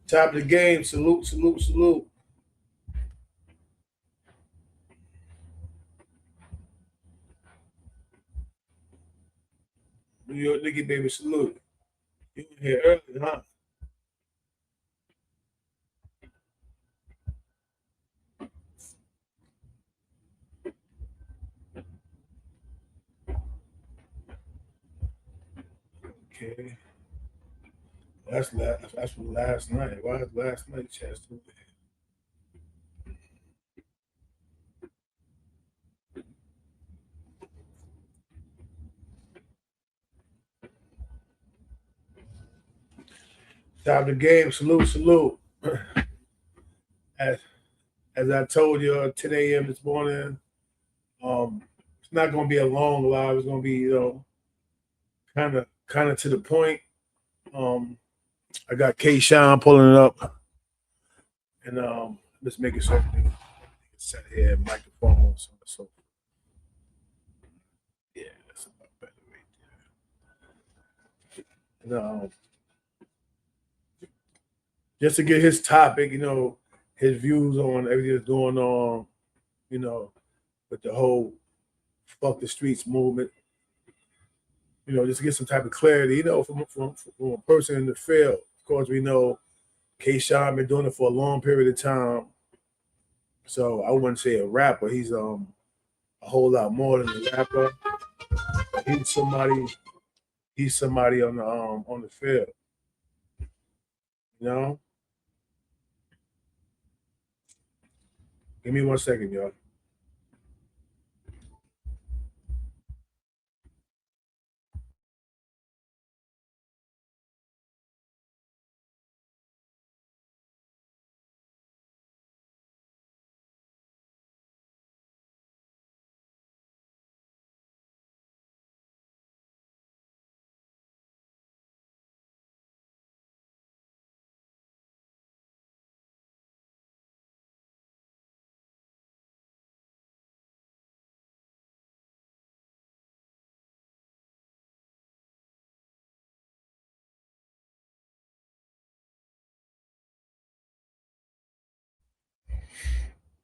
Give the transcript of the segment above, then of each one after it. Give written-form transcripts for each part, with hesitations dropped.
Top of the game. Salute, salute, salute. New York Nicky baby, salute. You in here early, huh? Okay. That's from last night. Why is last night chat still there? Top of the game. Salute, salute. As as I told you 10 a.m. this morning, it's not gonna be a long live. It's gonna be, kind of to the point. Um, I got KShine pulling it up, and let's make it so everything set here, microphone, so yeah, that's about better right there. And just to get his topic, his views on everything that's going on, you know, with the whole fuck the streets movement, just to get some type of clarity, from a person in the field. Of course, we know K. Sean been doing it for a long period of time. So I wouldn't say a rapper. He's a whole lot more than a rapper. But he's somebody on the field. You know? Give me 1 second, y'all.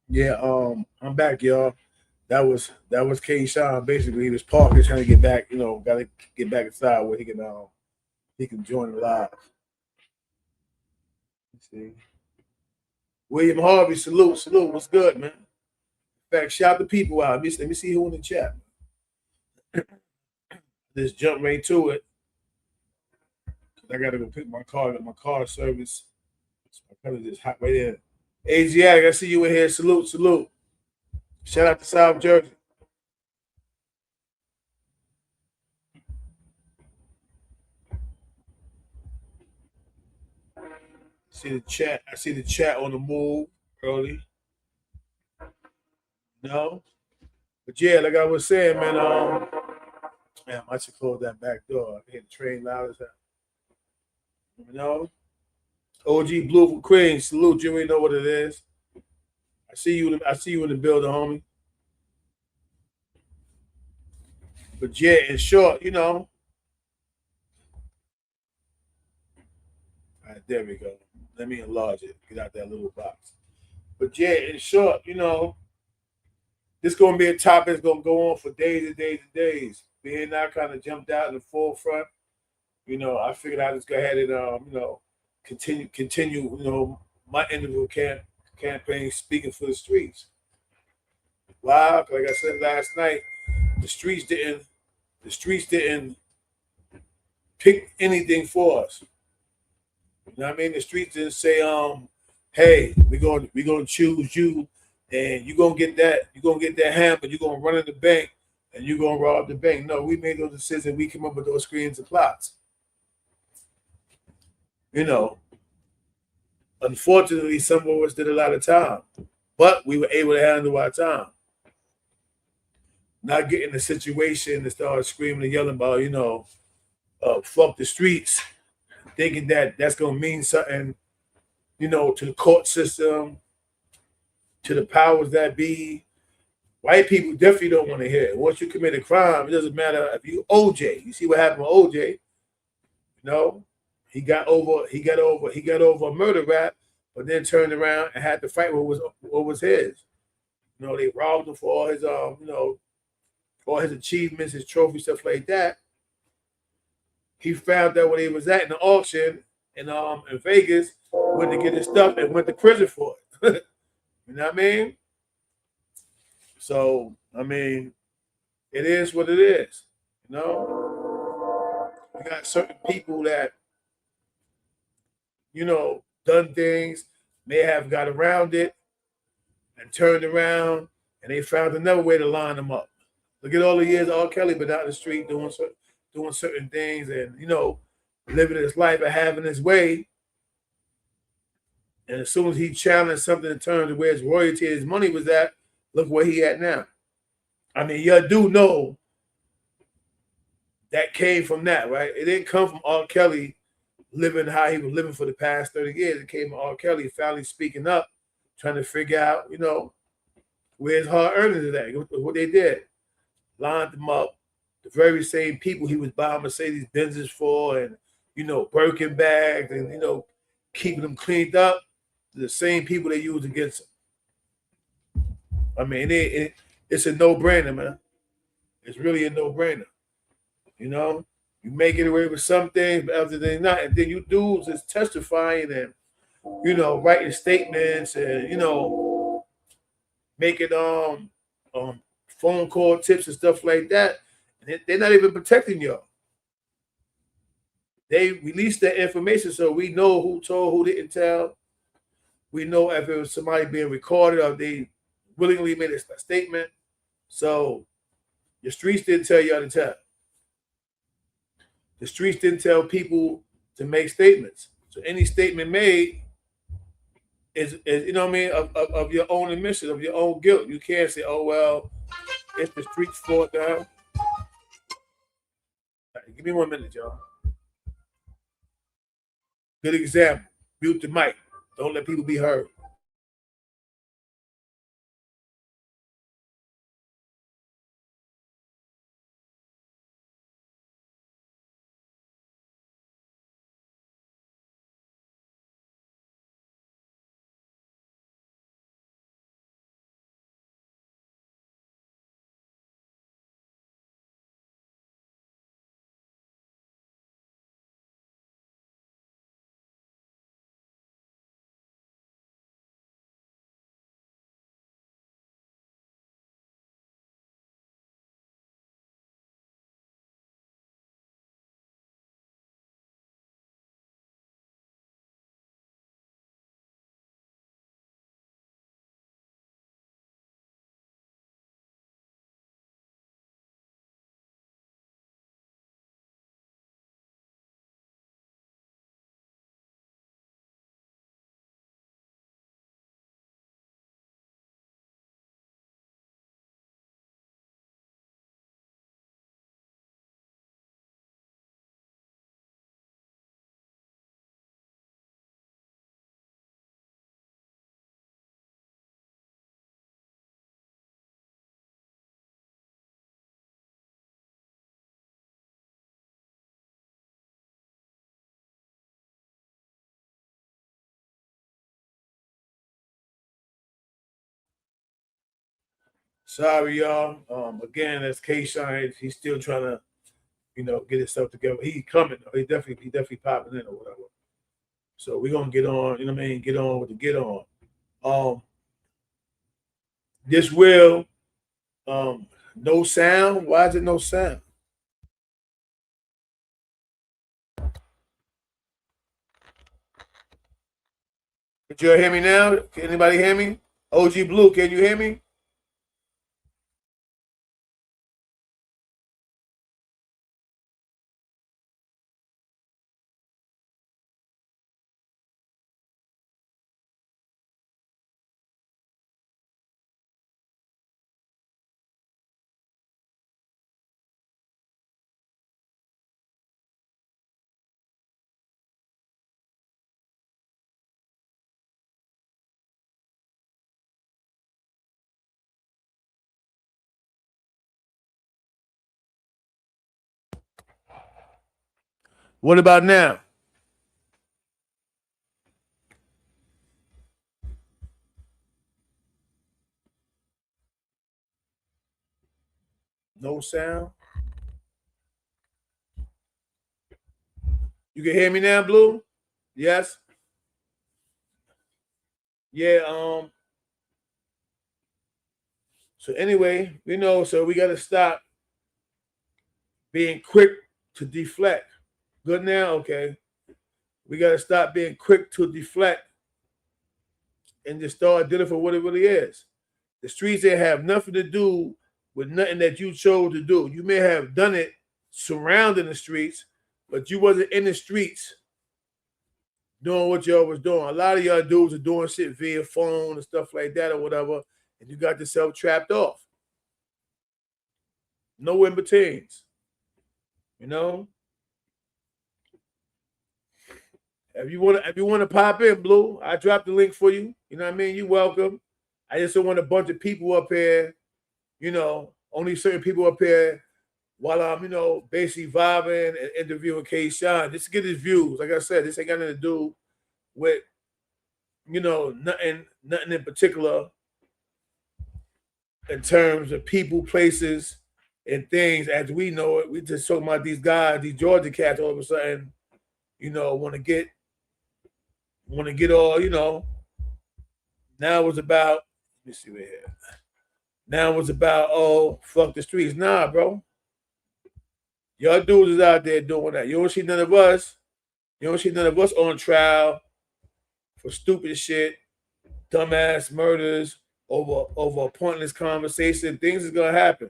Yeah, I'm back, y'all. That was K. Sean. Basically, he was parking, trying to get back. Got to get back inside where he can join the live. Let's see, William Harvey, salute, salute. What's good, man? In fact, shout the people out. Let me see who in the chat. Just jump right to it. I gotta go pick my car. Got my car service. So I kind of just hop right in. Asiatic, I see you in here. Salute, salute. Shout out to South Jersey. See the chat. I see the chat on the move early. No, but yeah, like I was saying, man. Man, I should close that back door. I hear the train loud as hell. You know, OG Blue from Queens. Salute. You already know what it is. I see you in the building, homie. But yeah, in short, all right, there we go. Let me enlarge it. Get out that little box. But yeah, in short, this gonna be a topic that's gonna go on for days and days and days. Being I kind of jumped out in the forefront, I figured I'd just go ahead and continue, my individual campaign speaking for the streets. Why? Like I said last night, the streets didn't the streets didn't pick anything for us. You know what I mean? The streets didn't say, hey, we're gonna choose you, and you're gonna get that hammer, you're gonna run in the bank, and you're gonna rob the bank. No, we made those decisions. We came up with those screens and plots. You know, Unfortunately, some of us did a lot of time, but we were able to handle our time. Not get in a situation to start screaming and yelling about, fuck the streets, thinking that that's gonna mean something, to the court system, to the powers that be. White people definitely don't want to hear it. Once you commit a crime, it doesn't matter if you OJ. You see what happened with OJ, you know? He got over a murder rap, but then turned around and had to fight what was his. You know, they robbed him for all his all his achievements, his trophies, stuff like that. He found out when he was at in the auction in Vegas, went to get his stuff and went to prison for it. You know what I mean? So I mean, it is what it is. You know, you got certain people that done things, may have got around it and turned around, and they found another way to line them up. Look at all the years R. Kelly been out in the street doing certain things, and living his life and having his way. And as soon as he challenged something in terms of where his royalty and his money was at, look where he at now. I mean, you do know that came from that, right? It didn't come from R. Kelly living how he was living for the past 30 years. It came from R. Kelly finally speaking up, trying to figure out, where his hard earnings is at. What they did. Lined them up. The very same people he was buying Mercedes Benzes for and, Birkin bags and, keeping them cleaned up, the same people they used against him. I mean, it's a no-brainer, man. It's really a no-brainer. You make it away with some things, but other than not, and then you dudes is testifying and writing statements and making phone call tips and stuff like that. And they're not even protecting y'all. They released that information so we know who told, who didn't tell. We know if it was somebody being recorded or they willingly made a statement. So the streets didn't tell y'all to tell. The streets didn't tell people to make statements. So any statement made is what I mean, of your own admission, of your own guilt. You can't say, oh, well, it's the streets' fault now. Right, give me 1 minute, y'all. Good example. Mute the mic. Don't let people be heard. Sorry, y'all. Again, that's KShine. He's still trying to, get himself together. He's coming. He definitely popping in or whatever. So we're gonna get on. You know what I mean? Get on with the get on. Um, this will, no sound. Why is it no sound? Did you hear me now? Can anybody hear me? OG Blue, can you hear me? What about now? No sound. You can hear me now, Blue? Yes. Yeah. So anyway, so we got to stop being quick to deflect. Good now, okay. We got to stop being quick to deflect and just start dealing for what it really is. The streets that have nothing to do with nothing that you chose to do. You may have done it surrounding the streets, but you wasn't in the streets doing what y'all was doing. A lot of y'all dudes are doing shit via phone and stuff like that or whatever, and you got yourself trapped off. No in betweens. You know? If you want to pop in, Blue, I dropped the link for you. You know what I mean? You welcome. I just don't want a bunch of people up here, only certain people up here while I'm, basically vibing and interviewing KShine. Just to get his views. Like I said, this ain't got nothing to do with, nothing in particular in terms of people, places, and things as we know it. We just talking about these guys, these Georgia cats all of a sudden, want to get all, now it's about, let me see right here. Now it's about, oh, fuck the streets. Nah, bro. Y'all dudes is out there doing that. You don't see none of us. You don't see none of us on trial for stupid shit, dumbass murders over a pointless conversation. Things is gonna happen.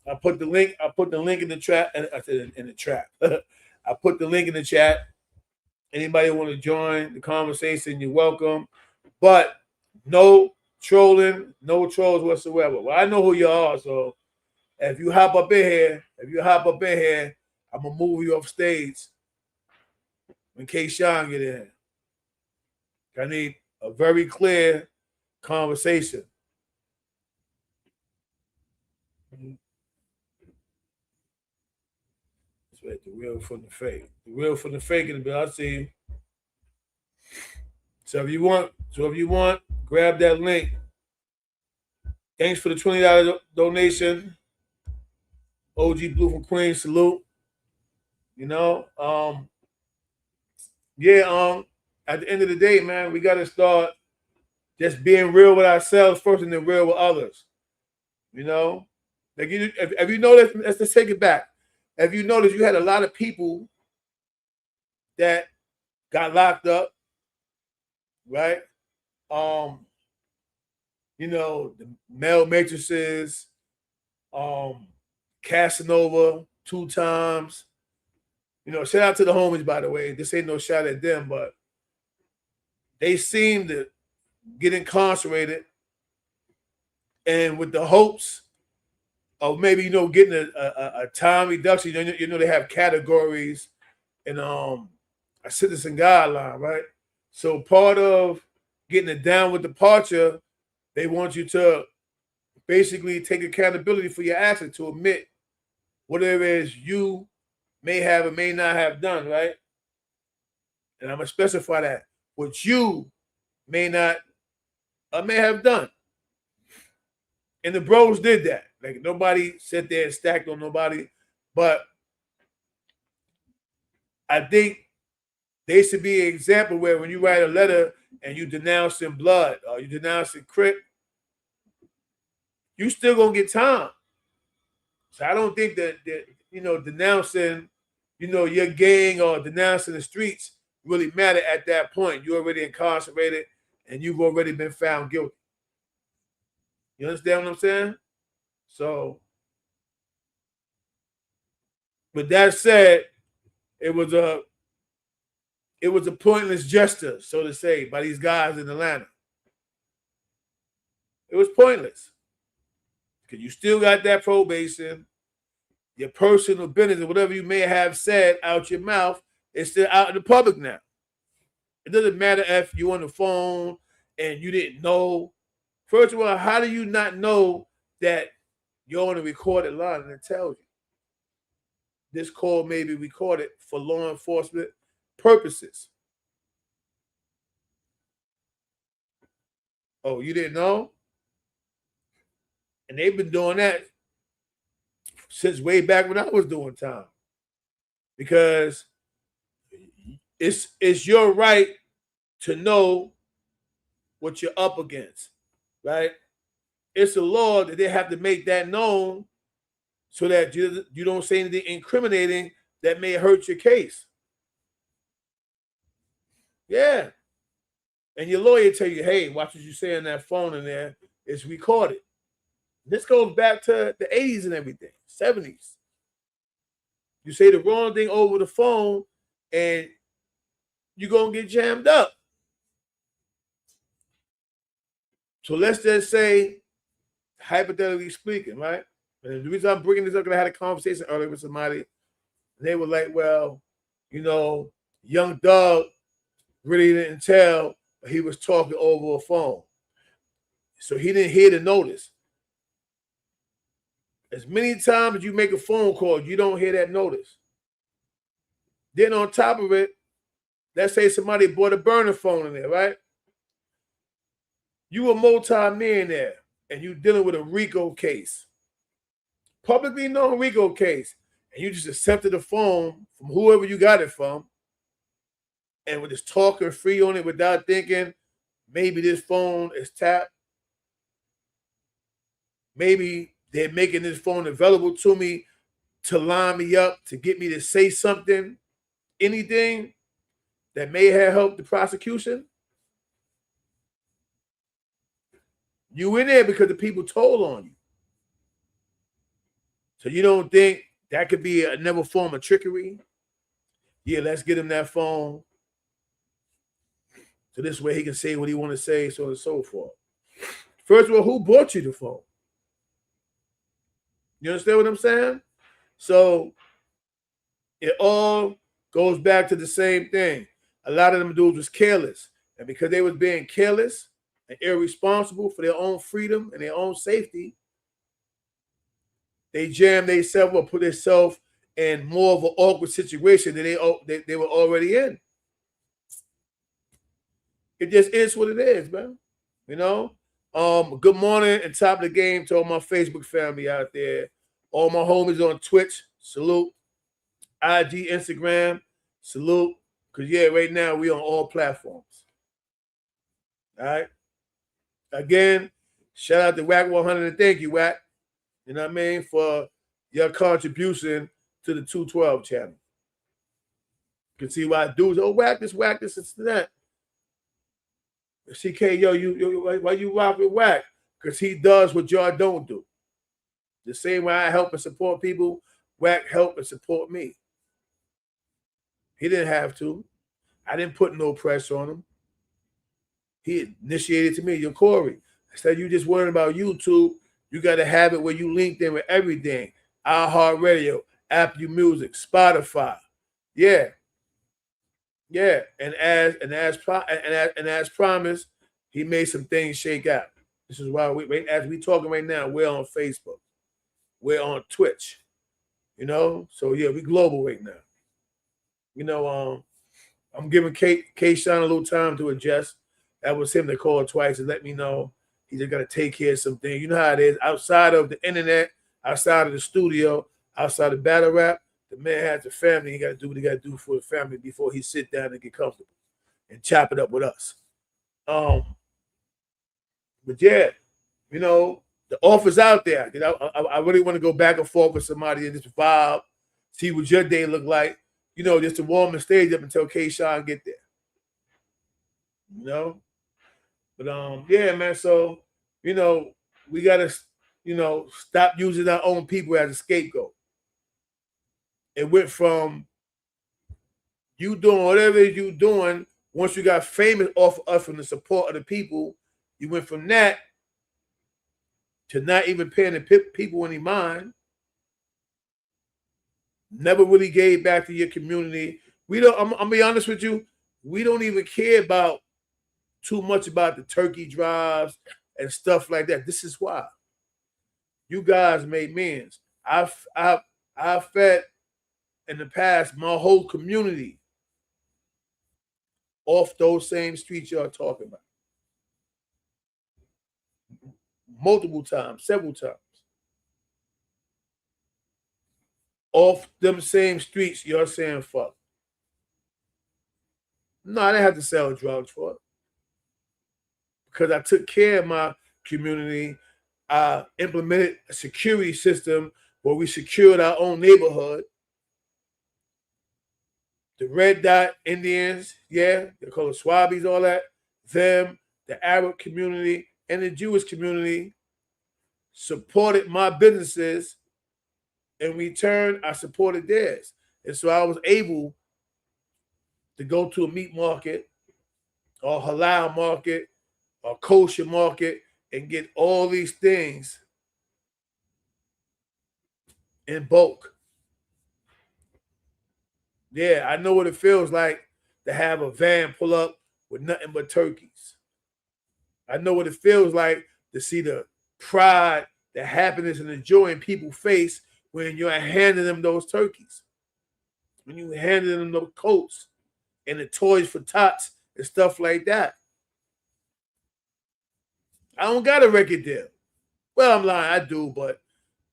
I put the link in the trap. I said in the trap. I put the link in the chat. Anybody want to join the conversation, you're welcome. But no trolling, no trolls whatsoever. Well, I know who you are, so if you hop up in here, I'm gonna move you off stage when KShine get in. I need a very clear conversation. That's right, the real from the fake. The real from the fake in the bill. I see you. So if you want, grab that link. Thanks for the $20 donation. OG Blue from Queens, salute. At the end of the day, man, we gotta start just being real with ourselves first and then real with others. Like if you notice, let's just take it back. If you notice, you had a lot of people that got locked up, right? The male matrices, Casanova 2 times. Shout out to the homies, by the way. This ain't no shot at them, but they seem to get incarcerated and with the hopes of maybe, getting a time reduction. They have categories and a citizen guideline, right? So part of getting it down with departure, they want you to basically take accountability for your actions, to admit whatever it is you may have or may not have done, right? And I'm going to specify that. What you may not or may have done. And the bros did that. Like, nobody sat there and stacked on nobody. But I think they should be an example where when you write a letter and you denouncing blood or you denouncing Crip, you still going to get time. So I don't think that denouncing, your gang or denouncing the streets really matter at that point. You're already incarcerated and you've already been found guilty. You understand what I'm saying? So, with that said, it was a pointless gesture, so to say, by these guys in Atlanta. It was pointless. Because you still got that probation, your personal business, or whatever you may have said out your mouth, is still out in the public now. It doesn't matter if you're on the phone and you didn't know. First of all, how do you not know that you're on a recorded line and it tells you this call may be recorded for law enforcement purposes? Oh, you didn't know? And they've been doing that since way back when I was doing time. Because it's your right to know what you're up against, right? It's a law that they have to make that known so that you don't say anything incriminating that may hurt your case. Yeah. And your lawyer tell you, hey, watch what you say on that phone in there. It's recorded. This goes back to the 80s and everything, 70s. You say the wrong thing over the phone and you're going to get jammed up. So let's just say, hypothetically speaking, right? And the reason I'm bringing this up, because I had a conversation earlier with somebody, and they were like, well, young Doug really didn't tell, but he was talking over a phone. So he didn't hear the notice. As many times as you make a phone call, you don't hear that notice. Then on top of it, let's say somebody bought a burner phone in there, right? You a multi-millionaire and you dealing with a RICO case, publicly known RICO case, and you just accepted the phone from whoever you got it from, and with this talking free on it without thinking, maybe this phone is tapped. Maybe they're making this phone available to me to line me up, to get me to say something, anything that may have helped the prosecution. You in there because the people told on you. So you don't think that could be another form of trickery? Yeah, let's get him that phone. So this way he can say what he want to say, so on and so forth. First of all, who bought you the phone? You understand what I'm saying? So it all goes back to the same thing. A lot of them dudes was careless. And because they was being careless and irresponsible for their own freedom and their own safety, they jammed themselves or put themselves in more of an awkward situation than they were already in. It just is what it is, man. Good morning and top of the game to all my Facebook family out there. All my homies on Twitch, salute. IG, Instagram, salute. Because, yeah, right now we on all platforms. All right? Again, shout out to Wack 100 and thank you, Wack. You know what I mean? For your contribution to the 212 channel. You can see why dudes, whack this, it's that. CK, why you rock with Wack? Because he does what y'all don't do. The same way I help and support people, Wack help and support me. He didn't have to. I didn't put no pressure on him. He initiated to me, Corey. Instead, you just worrying about YouTube, you got to have it where you linked in with everything. iHeartRadio, Apple Music, Spotify. Yeah. Yeah. And as promised, he made some things shake out. This is why as we talking right now, we're on Facebook. We're on Twitch. So yeah, we global right now. I'm giving KShine a little time to adjust. That was him that called twice and let me know he's just got to take care of some things. You know how it is. Outside of the internet, outside of the studio, outside of battle rap, the man has a family. He got to do what he got to do for the family before he sit down and get comfortable and chop it up with us. But yeah, the offer's out there. I really want to go back and forth with somebody in this vibe, see what your day look like. Just to warm the stage up until KShine get there. But yeah, man. So we gotta stop using our own people as a scapegoat. It went from you doing whatever you doing. Once you got famous off of us from the support of the people, you went from that to not even paying the people any mind. Never really gave back to your community. I'm gonna be honest with you, we don't even care about too much about the turkey drives and stuff like that. This is why. You guys made millions. I've fed in the past my whole community off those same streets y'all talking about. multiple times, several times. Off them same streets, you're saying fuck. No, I didn't have to sell drugs for it. Because I took care of my community. I implemented a security system where we secured our own neighborhood. The Red Dot Indians, yeah, they call it Swabbies, all that. Them, the Arab community, and the Jewish community supported my businesses. In return, I supported theirs. And so I was able to go to a meat market or halal market or kosher market and get all these things in bulk. Yeah, I know what it feels like to have a van pull up with nothing but turkeys. I know what it feels like to see the pride, the happiness, and the joy in people's face when you're handing them those turkeys. When you handing them those coats and the toys for tots and stuff like that. I don't got a record deal. Well, I'm lying, I do, but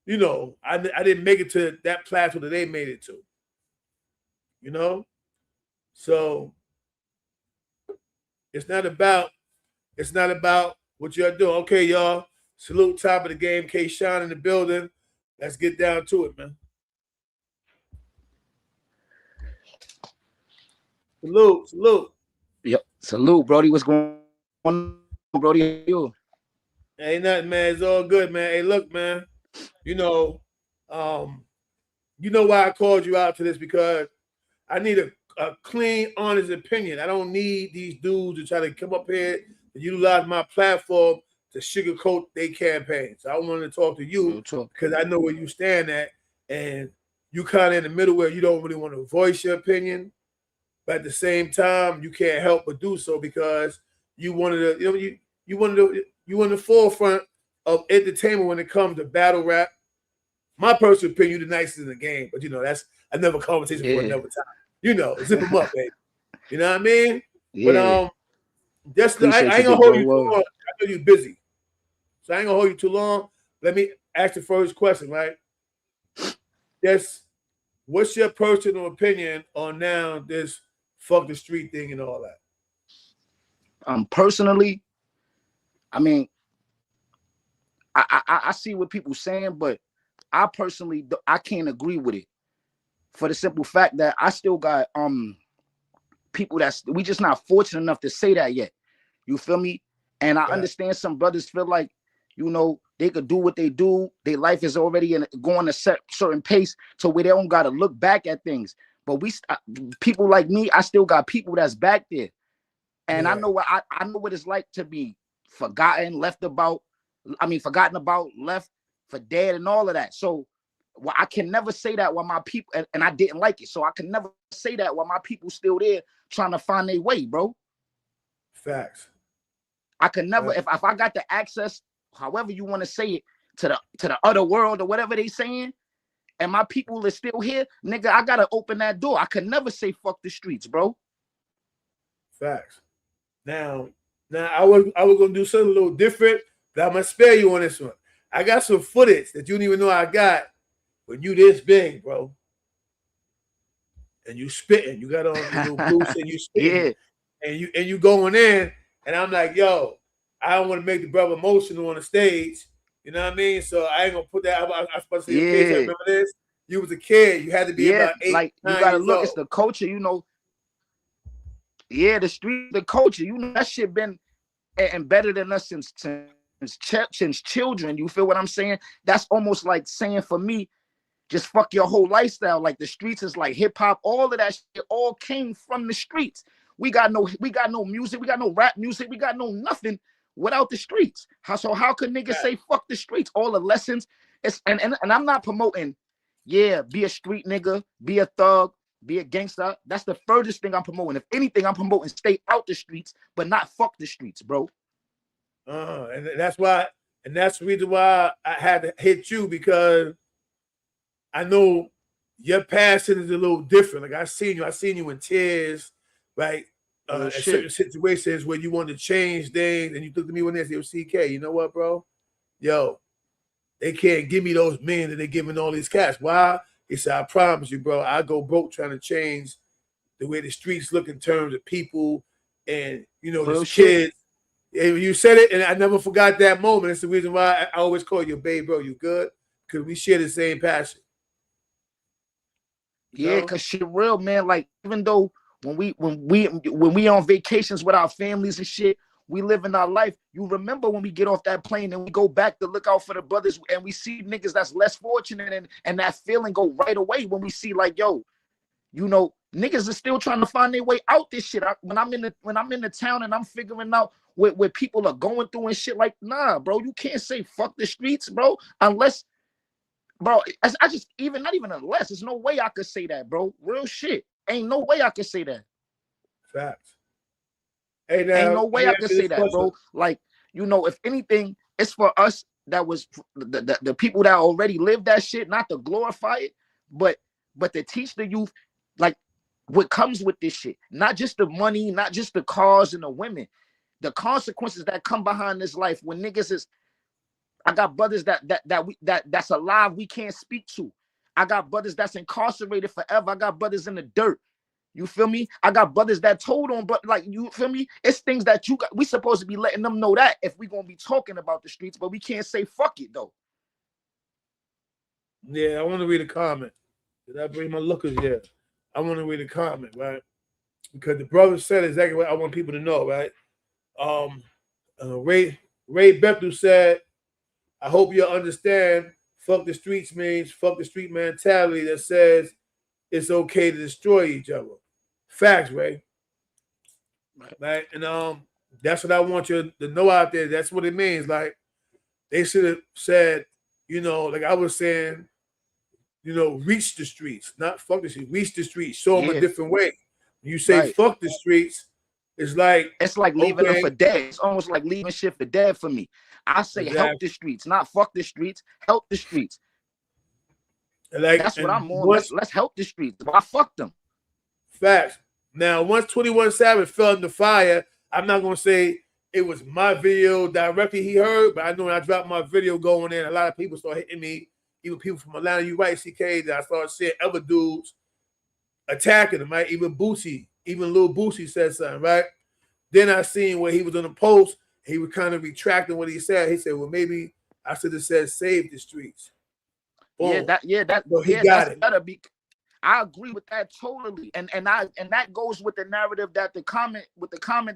you know, I didn't make it to that plateau that they made it to. You know? So it's not about what y'all doing. Okay, y'all. Salute top of the game, KShine in the building. Let's get down to it, man. Salute. Yep. Salute, Brody. What's going on, Brody? How are you? Ain't nothing, man. It's all good, man. Hey, look, man. You know why I called you out to this, because I need a clean, honest opinion. I don't need these dudes to try to come up here and utilize my platform to sugarcoat their campaigns. I wanted to talk to you because I know where you stand at, and you kind of in the middle where you don't really want to voice your opinion, but at the same time you can't help but do so because you wanted to, you in the forefront of entertainment when it comes to battle rap. My personal opinion, you the nicest in the game, but that's another conversation for another time. Zip them up, baby. You know what I mean? Yeah. But I ain't gonna hold you too long. I know you're busy, so I ain't gonna hold you too long. Let me ask the first question, right? What's your personal opinion on now this fuck the street thing and all that? Personally, I mean, I see what people saying, but I personally I can't agree with it for the simple fact that I still got people we just not fortunate enough to say that yet. You feel me? And I understand some brothers feel like they could do what they do. Their life is already going a certain pace to where they don't got to look back at things. But people like me, I still got people that's back there, and I know what it's like to be forgotten about, left for dead, and all of that. So, I can never say that while my people and I didn't like it. So I can never say that while my people still there trying to find their way, bro. Facts. I can never if I got the access, however you want to say it, to the other world or whatever they saying, and my people are still here, nigga, I gotta open that door. I could never say fuck the streets, bro. Facts. Now I was gonna do something a little different, but I'm gonna spare you on this one. I got some footage that you don't even know I got when you this big, bro. And you spitting. You got on your little boots and you spitting. Yeah. And you going in, and I'm like, yo, I don't want to make the brother emotional on the stage. You know what I mean? So I ain't gonna put that. I was supposed to say, okay, so remember this? You was a kid. You had to be about 8, like 9 you gotta years look. old. It's the culture, Yeah, the street, the culture. That shit been embedded in us since children. You feel what I'm saying? That's almost like saying for me, just fuck your whole lifestyle. Like the streets is like hip hop. All of that shit all came from the streets. We got no music. We got no rap music. We got no nothing without the streets. How could niggas say fuck the streets? All the lessons. And I'm not promoting, be a street nigga, be a thug, be a gangster. That's the furthest thing I'm promoting. If anything, I'm promoting stay out the streets, but not fuck the streets, bro. And that's the reason why I had to hit you, because I know your passion is a little different. Like I seen you in tears, right? In certain situations where you wanted to change things, and you looked at me one day and said, CK, you know what, bro? yo, they can't give me those men that they're giving all these cats. Why? He said, I promise you, bro, I go broke trying to change the way the streets look in terms of people and, you know, Real this shit. kids. And you said it, and I never forgot that moment. It's the reason why I always call you, babe, bro. You good? Because we share the same passion. Yeah, cause shit real, man. Like even though when we on vacations with our families and shit, we living our life. You remember when we get off that plane and we go back to look out for the brothers and we see niggas that's less fortunate and that feeling go right away when we see like, yo, you know, niggas are still trying to find their way out this shit. When I'm in the town and I'm figuring out where people are going through and shit, like, nah, bro, you can't say fuck the streets, bro, unless, bro, I just not even unless. There's no way I could say that, bro. Real shit. Ain't no way I could say that. Facts. Hey, now, ain't no way I could say that, bro. Like, you know, if anything, it's for us that was the people that already lived that shit, not to glorify it, but to teach the youth, like, what comes with this shit. Not just the money, not just the cars and the women. The consequences that come behind this life when niggas is, I got brothers that's alive we can't speak to. I got brothers that's incarcerated forever. I got brothers in the dirt. You feel me? I got brothers that told on, but like, you feel me? It's things that we supposed to be letting them know that if we gonna be talking about the streets, but we can't say fuck it though. Yeah, I want to read a comment. Did I bring my lookers yet? I want to read a comment, right? Because the brother said exactly what I want people to know, right? Ray Bethel said, I hope you understand fuck the streets means fuck the street mentality that says it's okay to destroy each other. Facts, Ray. Right? And that's what I want you to know out there. That's what it means. Like, they should have said, you know, like I was saying, you know, reach the streets, not fuck the streets. Reach the streets. Show them a different way. When you say fuck the streets, it's like leaving them for dead. It's almost like leaving shit for dead for me. I say help the streets, not fuck the streets. Help the streets. Like, that's what I'm on. Let's help the streets. Why fuck them? Facts. Now, once 21 Savage fell in the fire, I'm not gonna say it was my video directly he heard, but I know when I dropped my video going in, a lot of people started hitting me, even people from Atlanta. You right, CK, that I started seeing other dudes attacking him, right? Even Boosie, even Lil Boosie said something, right? Then I seen where he was on the post, he was kind of retracting what he said. He said, well, maybe I should have said save the streets. Boom. That's better. I agree with that totally. And that goes with the narrative that the comment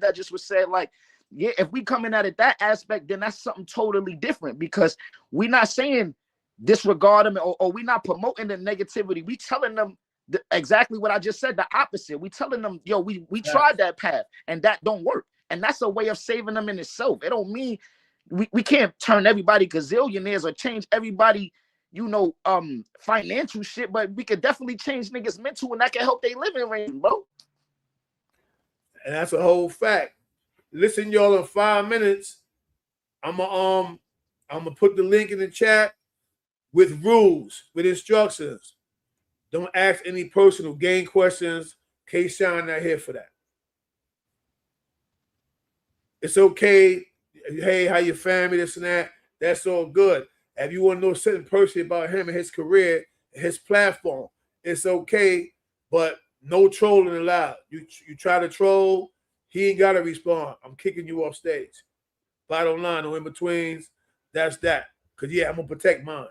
that just was said, like, yeah, if we coming at it that aspect, then that's something totally different, because we're not saying disregard them or we're not promoting the negativity. We telling them exactly what I just said, the opposite. We telling them, yo, we tried that path and that don't work. And that's a way of saving them in itself. It don't mean we can't turn everybody gazillionaires or change everybody, you know, financial shit, but we could definitely change niggas mental, and that can help their living range, bro. And that's a whole fact. Listen, y'all, in 5 minutes, I'm gonna put the link in the chat with rules, with instructions. Don't ask any personal game questions. KShine not here for that. It's okay. Hey, how your family, this and that. That's all good. If you want to know something personally about him and his career, and his platform, it's okay, but no trolling allowed. You try to troll, he ain't got to respond. I'm kicking you off stage. Bottom line, no in-betweens, that's that. Because, yeah, I'm going to protect mine.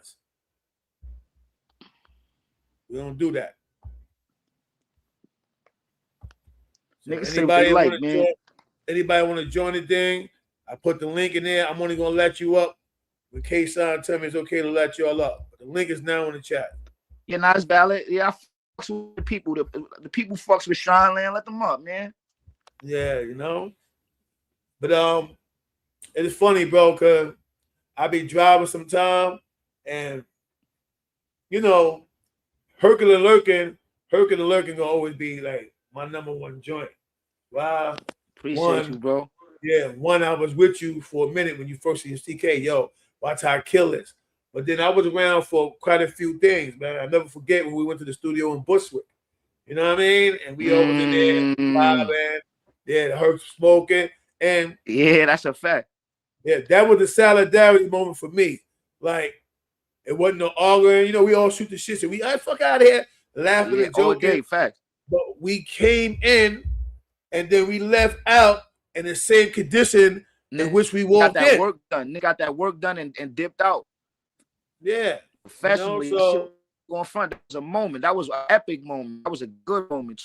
We don't do that. So anybody want to join the thing, I put the link in there. I'm only going to let you up when KShine tell me it's okay to let y'all up. But the link is now in the chat. Yeah, nah, it's valid. Yeah, I fucks with the people. The people fucks with Shine Land. Let them up, man. Yeah, you know. But it's funny, bro, because I be driving sometime, and you know, Hercules lurking gonna always be like my number one joint. Wow. Appreciate you, bro. Yeah, I was with you for a minute when you first seen CK. Yo, watch how I kill this. But then I was around for quite a few things, man. I'll never forget when we went to the studio in Bushwick. You know what I mean? And we over there, vibing, yeah, the Herc smoking. And yeah, that's a fact. Yeah, that was the solidarity moment for me. Like, it wasn't no arguing. You know, we all shoot the shit. So we, fuck out of here, laughing Yeah, and all joking. day, fact. But we came in and then we left out in the same condition in which we got walked that in. work done. Nigga got that work done and dipped out. Yeah. Professionally, you know, so going front. That was a moment. That was an epic moment. That was a good moment.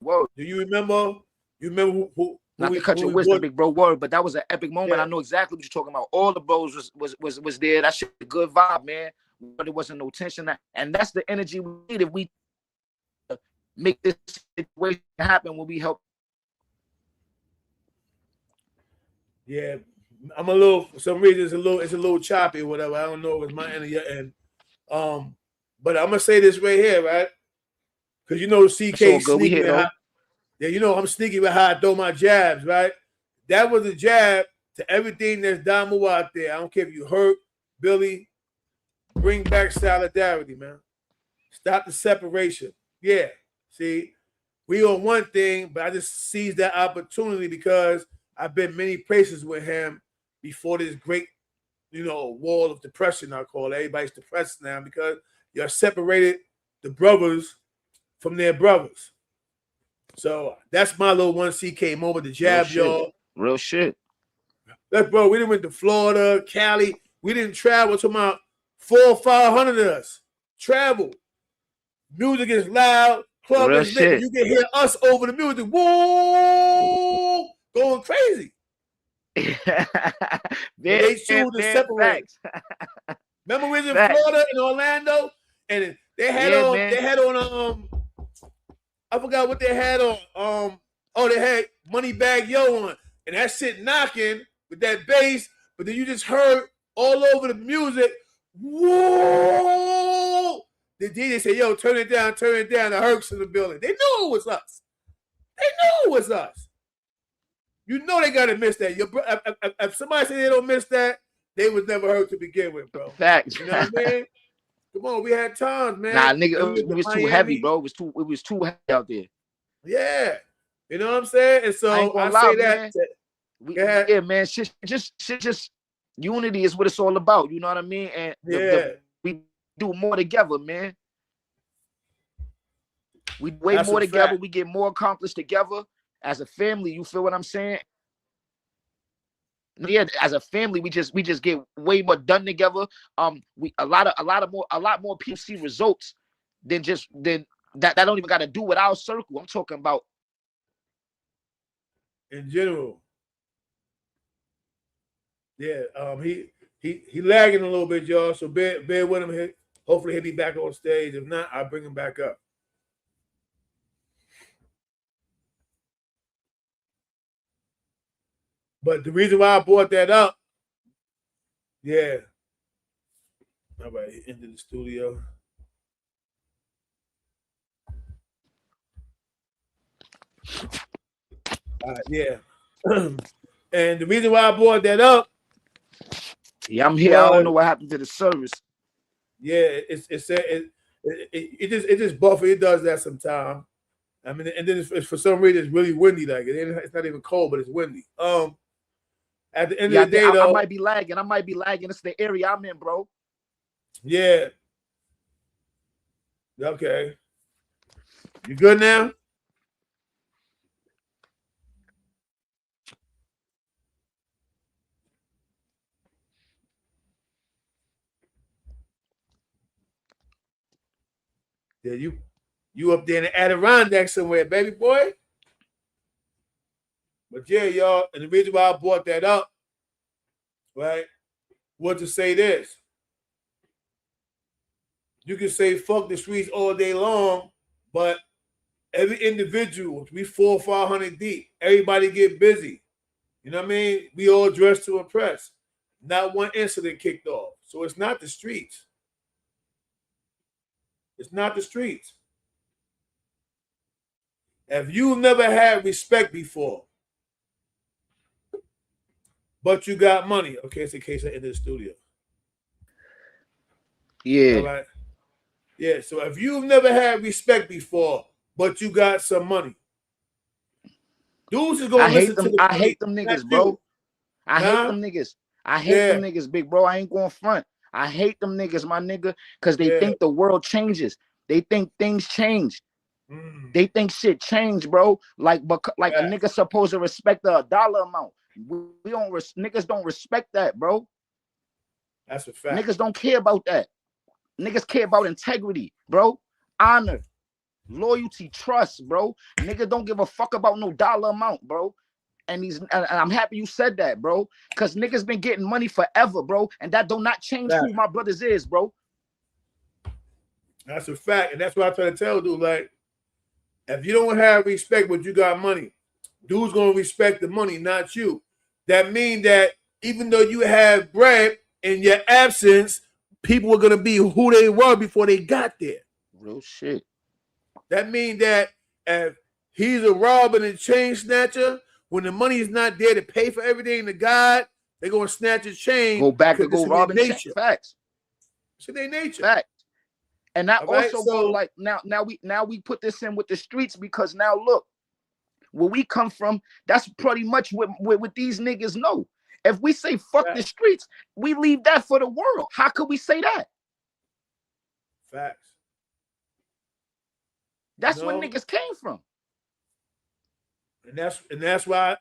Word. Do you remember? You remember who Not we, to cut who your we wisdom, bought? big bro. Word, but that was an epic moment. Yeah. I know exactly what you're talking about. All the bros was there. That shit, a good vibe, man. But there wasn't no tension. And that's the energy we need if we make this situation happen when we help. Yeah, I'm a little, for some reason it's a little choppy or whatever. I don't know if it's my end or your end. But I'm gonna say this right here, right? Because you know CK sneaky with how, yeah, you know I'm sneaky with how I throw my jabs, right? That was a jab to everything that's Damo out there. I don't care if you hurt, Billy. Bring back solidarity, man. Stop the separation. Yeah. See, we on one thing, but I just seized that opportunity because I've been many places with him before this great, wall of depression, I call it. Everybody's depressed now because you're separated the brothers from their brothers. So that's my little 1CK moment to jab y'all. Real shit. Look, bro, we didn't went to Florida, Cali. We didn't travel to about 400 or 500 of us. Travel. Music is loud. Club is lit. You can hear us over the music. Whoa! Going crazy. They choose to separate. Remember we was in Florida and Orlando, and they had on I forgot what they had on. They had Moneybag Yo on, and that shit knocking with that bass, but then you just heard all over the music. Whoa! The DJ said, "Yo, turn it down, turn it down." The Hercs in the building. They knew it was us. They knew it was us. You know they gotta miss that. If somebody say they don't miss that, they was never heard to begin with, bro. Facts. You know what I mean? Come on, we had times, man. Nah, nigga, it was too heavy, bro. It was too heavy out there. Yeah, you know what I'm saying. And so I lie, say that. Yeah, man. Shit, just unity is what it's all about. You know what I mean? And we do more together, man. We way more together. We get more accomplished together as a family. You feel what I'm saying? Yeah, as a family, we just get way more done together. We a lot more people see results than that don't even got to do with our circle. I'm talking about in general. Yeah, he lagging a little bit, y'all. So bear with him. Hopefully he'll be back on stage. If not, I'll bring him back up. But the reason why I brought that up, yeah. All right, into the studio. Yeah. And the reason why I brought that up. Yeah, I'm here. I don't know what happened to the service. Yeah, it just buffer. It does that sometimes. I mean, and then it's, for some reason it's really windy. Like it's not even cold, but it's windy. At the end of the day, though, I might be lagging. It's the area I'm in, bro. Yeah. Okay. You good now? Yeah, you up there in the Adirondack somewhere, baby boy. But yeah, y'all, and the reason why I brought that up, right, was to say this. You can say fuck the streets all day long, but every individual, we 400, 500 deep. Everybody get busy. You know what I mean? We all dress to impress. Not one incident kicked off. So it's not the streets. It's not the streets. If you've never had respect before, but you got money, okay, it's a case of in the studio. Yeah. All right. Yeah. So if you've never had respect before, but you got some money, dudes is gonna listen to the I hate them niggas, bro. I hate them niggas. I hate them niggas, big bro. I ain't going front. I hate them niggas, my nigga, because they think the world changes. They think things change. They think shit change, bro. Like a nigga supposed to respect a dollar amount. We don't niggas don't respect that, bro. That's a fact. Niggas don't care about that. Niggas care about integrity, bro. Honor, loyalty, trust, bro. Niggas don't give a fuck about no dollar amount, bro. And I'm happy you said that, bro. Cause niggas been getting money forever, bro. And that do not change who my brothers is, bro. That's a fact. And that's what I try to tell dude. Like, if you don't have respect but you got money, dude's gonna respect the money, not you. That means that even though you have bread in your absence, people are gonna be who they were before they got there. Real shit. That means that if he's a robber and chain snatcher, when the money is not there to pay for everything to God, they're gonna snatch his chain. Go back to go rob and chain. Facts. It's in their nature. Facts. And that right, also go like now we put this in with the streets, because now look, where we come from, that's pretty much what these niggas know. If we say fuck the streets, we leave that for the world. How could we say that? Facts. That's where niggas came from. And that's why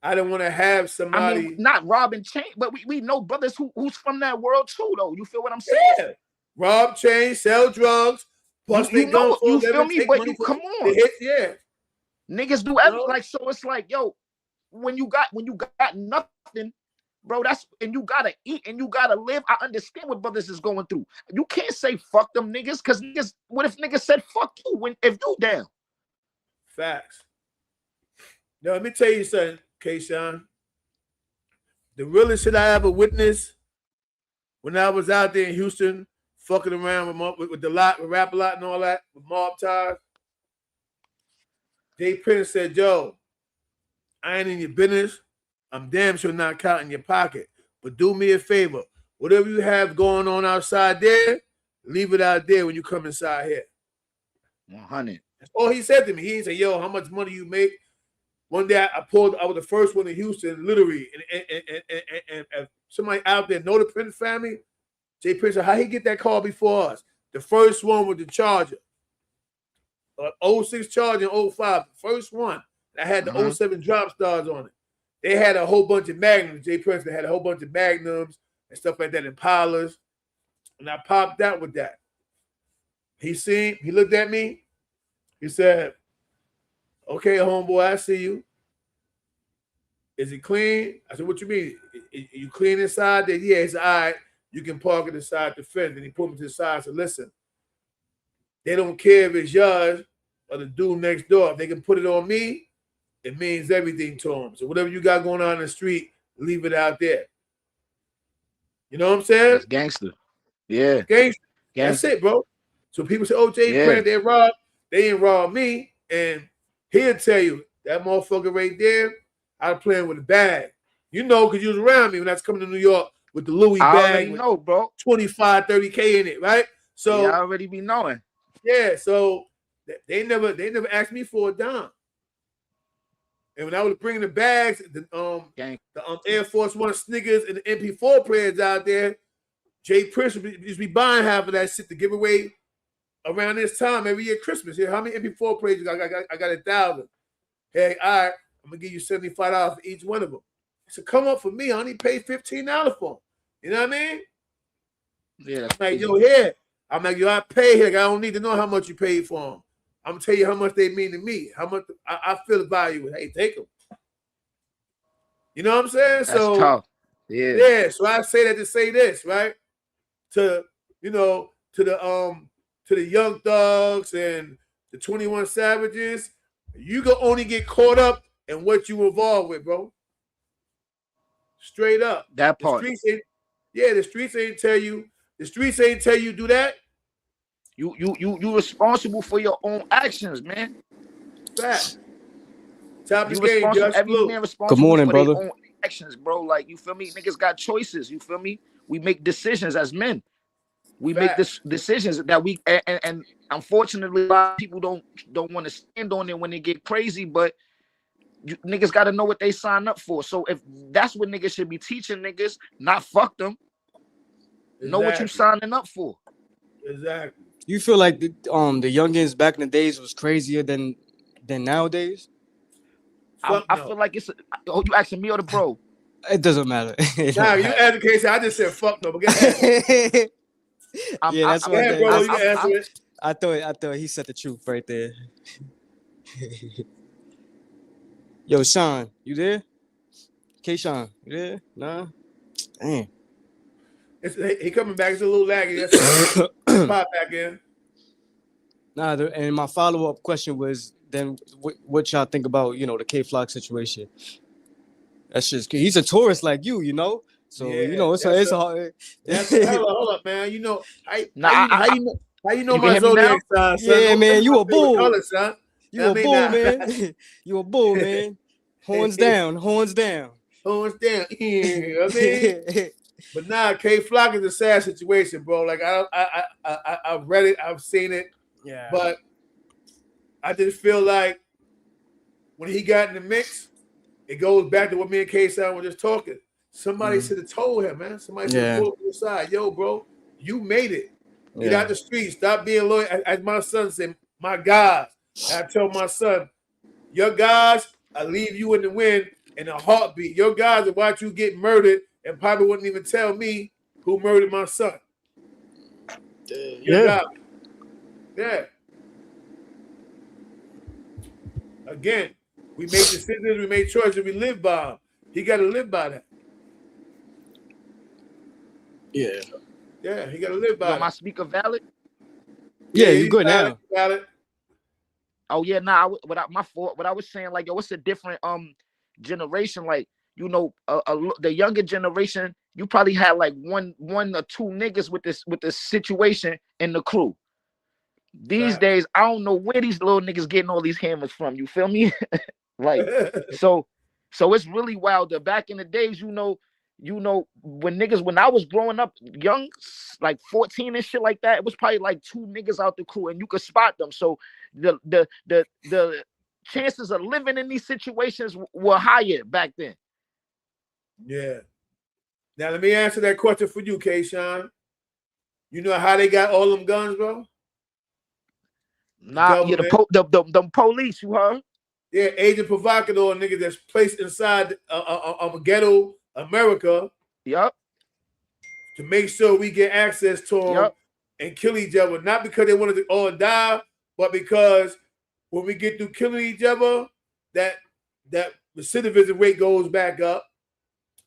I don't want to have somebody. I mean, not robbing chain, but we know brothers who's from that world too, though. You feel what I'm saying? Yeah. Rob chain, sell drugs, plus you feel me? But you come on. Niggas do everything. Like, so it's like, yo, when you got nothing, bro, and you gotta eat and you gotta live. I understand what brothers is going through. You can't say fuck them niggas, because niggas, what if niggas said fuck you if you down? Facts. Now let me tell you something, KShine. The realest shit I ever witnessed when I was out there in Houston, fucking around with the lot, with Rap a Lot and all that, with Mob Ties. Jay Prince said, yo, I ain't in your business. I'm damn sure not counting your pocket. But do me a favor. Whatever you have going on outside there, leave it out there when you come inside here. 100. That's all he said to me. He didn't say, yo, how much money you make? One day I was the first one in Houston, literally. And somebody out there know the Prince family. Jay Prince said, how he get that car before us? The first one with the Charger. 06 Charger and 05. The first one. I had the 07 drop stars on it. They had a whole bunch of Magnums. Jay Prince had a whole bunch of Magnums and stuff like that, Impalas. And I popped out with that. He looked at me. He said, okay, homeboy, I see you. Is it clean? I said, what you mean? You clean inside there? Yeah, it's all right. You can park it inside the fence. And he put me to the side and said, listen, they don't care if it's yours or the dude next door. If they can put it on me, it means everything to them. So whatever you got going on in the street, leave it out there. You know what I'm saying? That's gangster. Yeah. Gangster. That's it, bro. So people say, oh, Jay Prince, they ain't robbed me. And he'll tell you, that motherfucker right there, I was playing with a bag. You know, because you was around me when I was coming to New York with the Louis bag. I already know, bro. 25, 30K in it, right? So yeah, I already be knowing. Yeah, so they never asked me for a dime. And when I was bringing the bags, the Air Force One Snickers and the MP4 players out there, Jay Prince used to be buying half of that shit to give away around this time every year Christmas. Here, how many MP4 players you got? I got 1,000. Hey, all right, I'm gonna give you $75 for each one of them. So come up for me. I only paid $15 for them. You know what I mean? Yeah, that's like, yo, here. I'm like, yo, I pay here. I don't need to know how much you paid for them. I'm gonna tell you how much they mean to me. How much I feel the value. Hey, take them. You know what I'm saying? That's tough. Yeah. So I say that to say this, right? To the Young Thugs and the 21 Savages, you can only get caught up in what you involved with, bro. Straight up. That part. The streets ain't tell you. The streets ain't tell you do that. You responsible for your own actions, man. Fact. Top you of game, every man responsible Good morning, for brother. their own actions, bro. Like, you feel me? Niggas got choices. You feel me? We make decisions as men. We make this decisions that we and unfortunately a lot of people don't want to stand on it when they get crazy, but niggas got to know what they sign up for. So if that's what niggas should be teaching niggas, not fuck them. Exactly. Know what you signing up for. Exactly. You feel like the youngins back in the days was crazier than nowadays? I feel like it's. Oh, you asking me or the bro? It doesn't matter. Nah, you education. I just said fuck no, but go ahead. Yeah, that's Go ahead, bro. You can answer it. I thought he said the truth right there. Yo, Sean, you there? KShine, you there? Nah. Damn. He coming back. It's a little laggy. That's pop back in. Nah, and my follow-up question was then what y'all think about, the K-Flock situation? That's just, he's a tourist like you, So, it's hard. Hold up, man. How you know You my can hear me zodiac sign, son? Yeah, man, you a bull. Color, son. You a bull, man. You a bull, man. Horns down, horns down. Horns down. You know what I mean? But nah, K-Flock is a sad situation, bro. Like I've read it, I've seen it. Yeah. But I just feel like when he got in the mix, it goes back to what me and KShine were just talking. Somebody should have told him, man. Somebody should have pulled him aside. Yo, bro, you made it. Get out the street. Stop being loyal. As my son said, my guys. And I tell my son, your guys, I leave you in the wind in a heartbeat. Your guys will watch you get murdered and probably wouldn't even tell me who murdered my son. Your guys. Yeah. Again, we make decisions, we make choices, we live by them. He got to live by that. Yeah. Yeah, he got to live by that. My speaker valid? Yeah, you good now. Valid. Oh yeah, nah. What I was saying, like, yo, it's a different generation. Like, the younger generation, you probably had like one or two niggas with this situation in the crew. These days, I don't know where these little niggas getting all these hammers from. You feel me? Like, so it's really wild. Back in the days, when I was growing up young, like 14 and shit like that, it was probably like two niggas out the crew and you could spot them. So the chances of living in these situations were higher back then. Yeah. Now let me answer that question for you, KShine. You know how they got all them guns, bro? Nah, yeah, the police, you heard? Yeah, agent provocateur nigga that's placed inside a ghetto America. Yep. To make sure we get access to them and kill each other. Not because they wanted to all die, but because when we get through killing each other, that recidivism rate goes back up.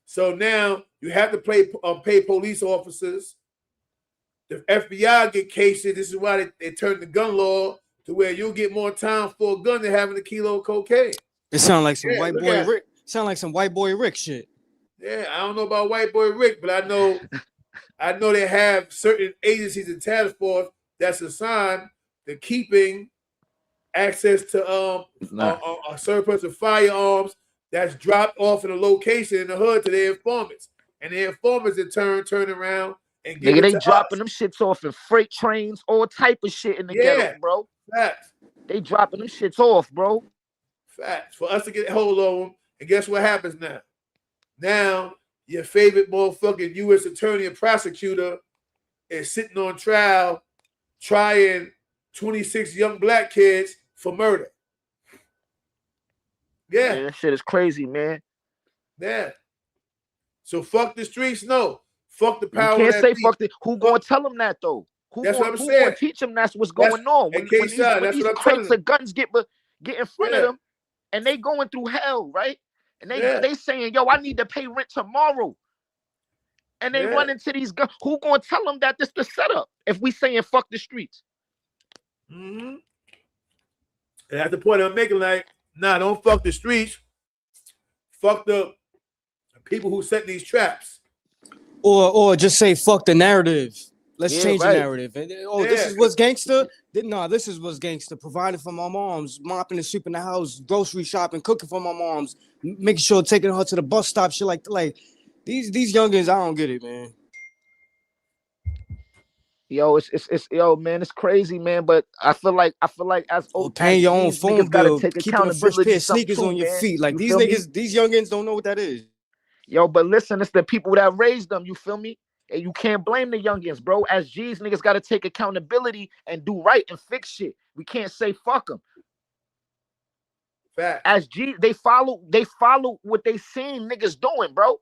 So now you have to pay police officers. The FBI get cases. This is why they turned the gun law to where you'll get more time for a gun than having a kilo of cocaine. It sounds like some white boy Rick. Sound like some white boy Rick shit. Yeah, I don't know about white boy Rick, but I know they have certain agencies and task force that's assigned to keeping access to a surplus of firearms that's dropped off in a location in the hood to their informants, and the informants in turn turn around and give they dropping them shits off in freight trains, all type of shit in the ghetto, bro. Facts. They dropping them shits off, bro. Facts. For us to get a hold of them, and guess what happens now? Now your favorite motherfucking U.S. attorney and prosecutor is sitting on trial, trying 26 young black kids for murder. Yeah, man, that shit is crazy, man. Yeah. So fuck the streets, no. Fuck the power. You can't say fuck the. Who gonna tell them that though? Who gonna teach them that's what's going on? When these crates of guns get in front of them, and they going through hell, right? And they saying, yo, I need to pay rent tomorrow. And they run into these guns. Who gonna tell them that this the setup? If we saying fuck the streets. Mm-hmm. And at the point I'm making, like, nah, don't fuck the streets. Fuck the people who set these traps. Or just say fuck the narrative. Let's change the narrative. This is what's gangster. This is what's gangster. Providing for my moms, mopping and sweeping the house, grocery shopping, cooking for my moms, making sure taking her to the bus stop. Shit like these youngins, I don't get it, man. Yo, it's yo, man, it's crazy, man. But I feel like as Or as paying your own G's, phone niggas gotta bill, take keeping a fresh pair accountability of some sneakers too, on your man. feet. Like You these feel me? niggas, these youngins don't know what that is. Yo, but listen, it's the people that raised them. You feel me? And you can't blame the youngins, bro. As G's, niggas gotta take accountability and do right and fix shit. We can't say fuck them. Facts. As G, they follow what they seen niggas doing, bro.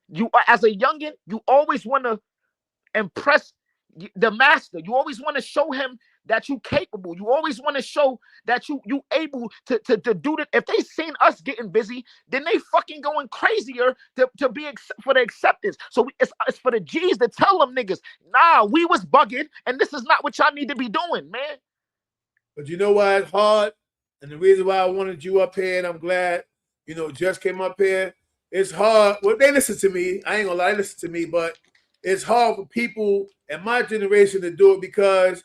You as a youngin, you always want to impress the master. You always want to show him that you capable. You always want to show that you able to do that. If they seen us getting busy, then they fucking going crazier to be for the acceptance. So it's for the G's to tell them niggas, nah, we was bugging, and this is not what y'all need to be doing, man. But you know why it's hard? And the reason why I wanted you up here, and I'm glad, just came up here. It's hard. Well, they listen to me. I ain't gonna lie, they listen to me, but it's hard for people in my generation to do it because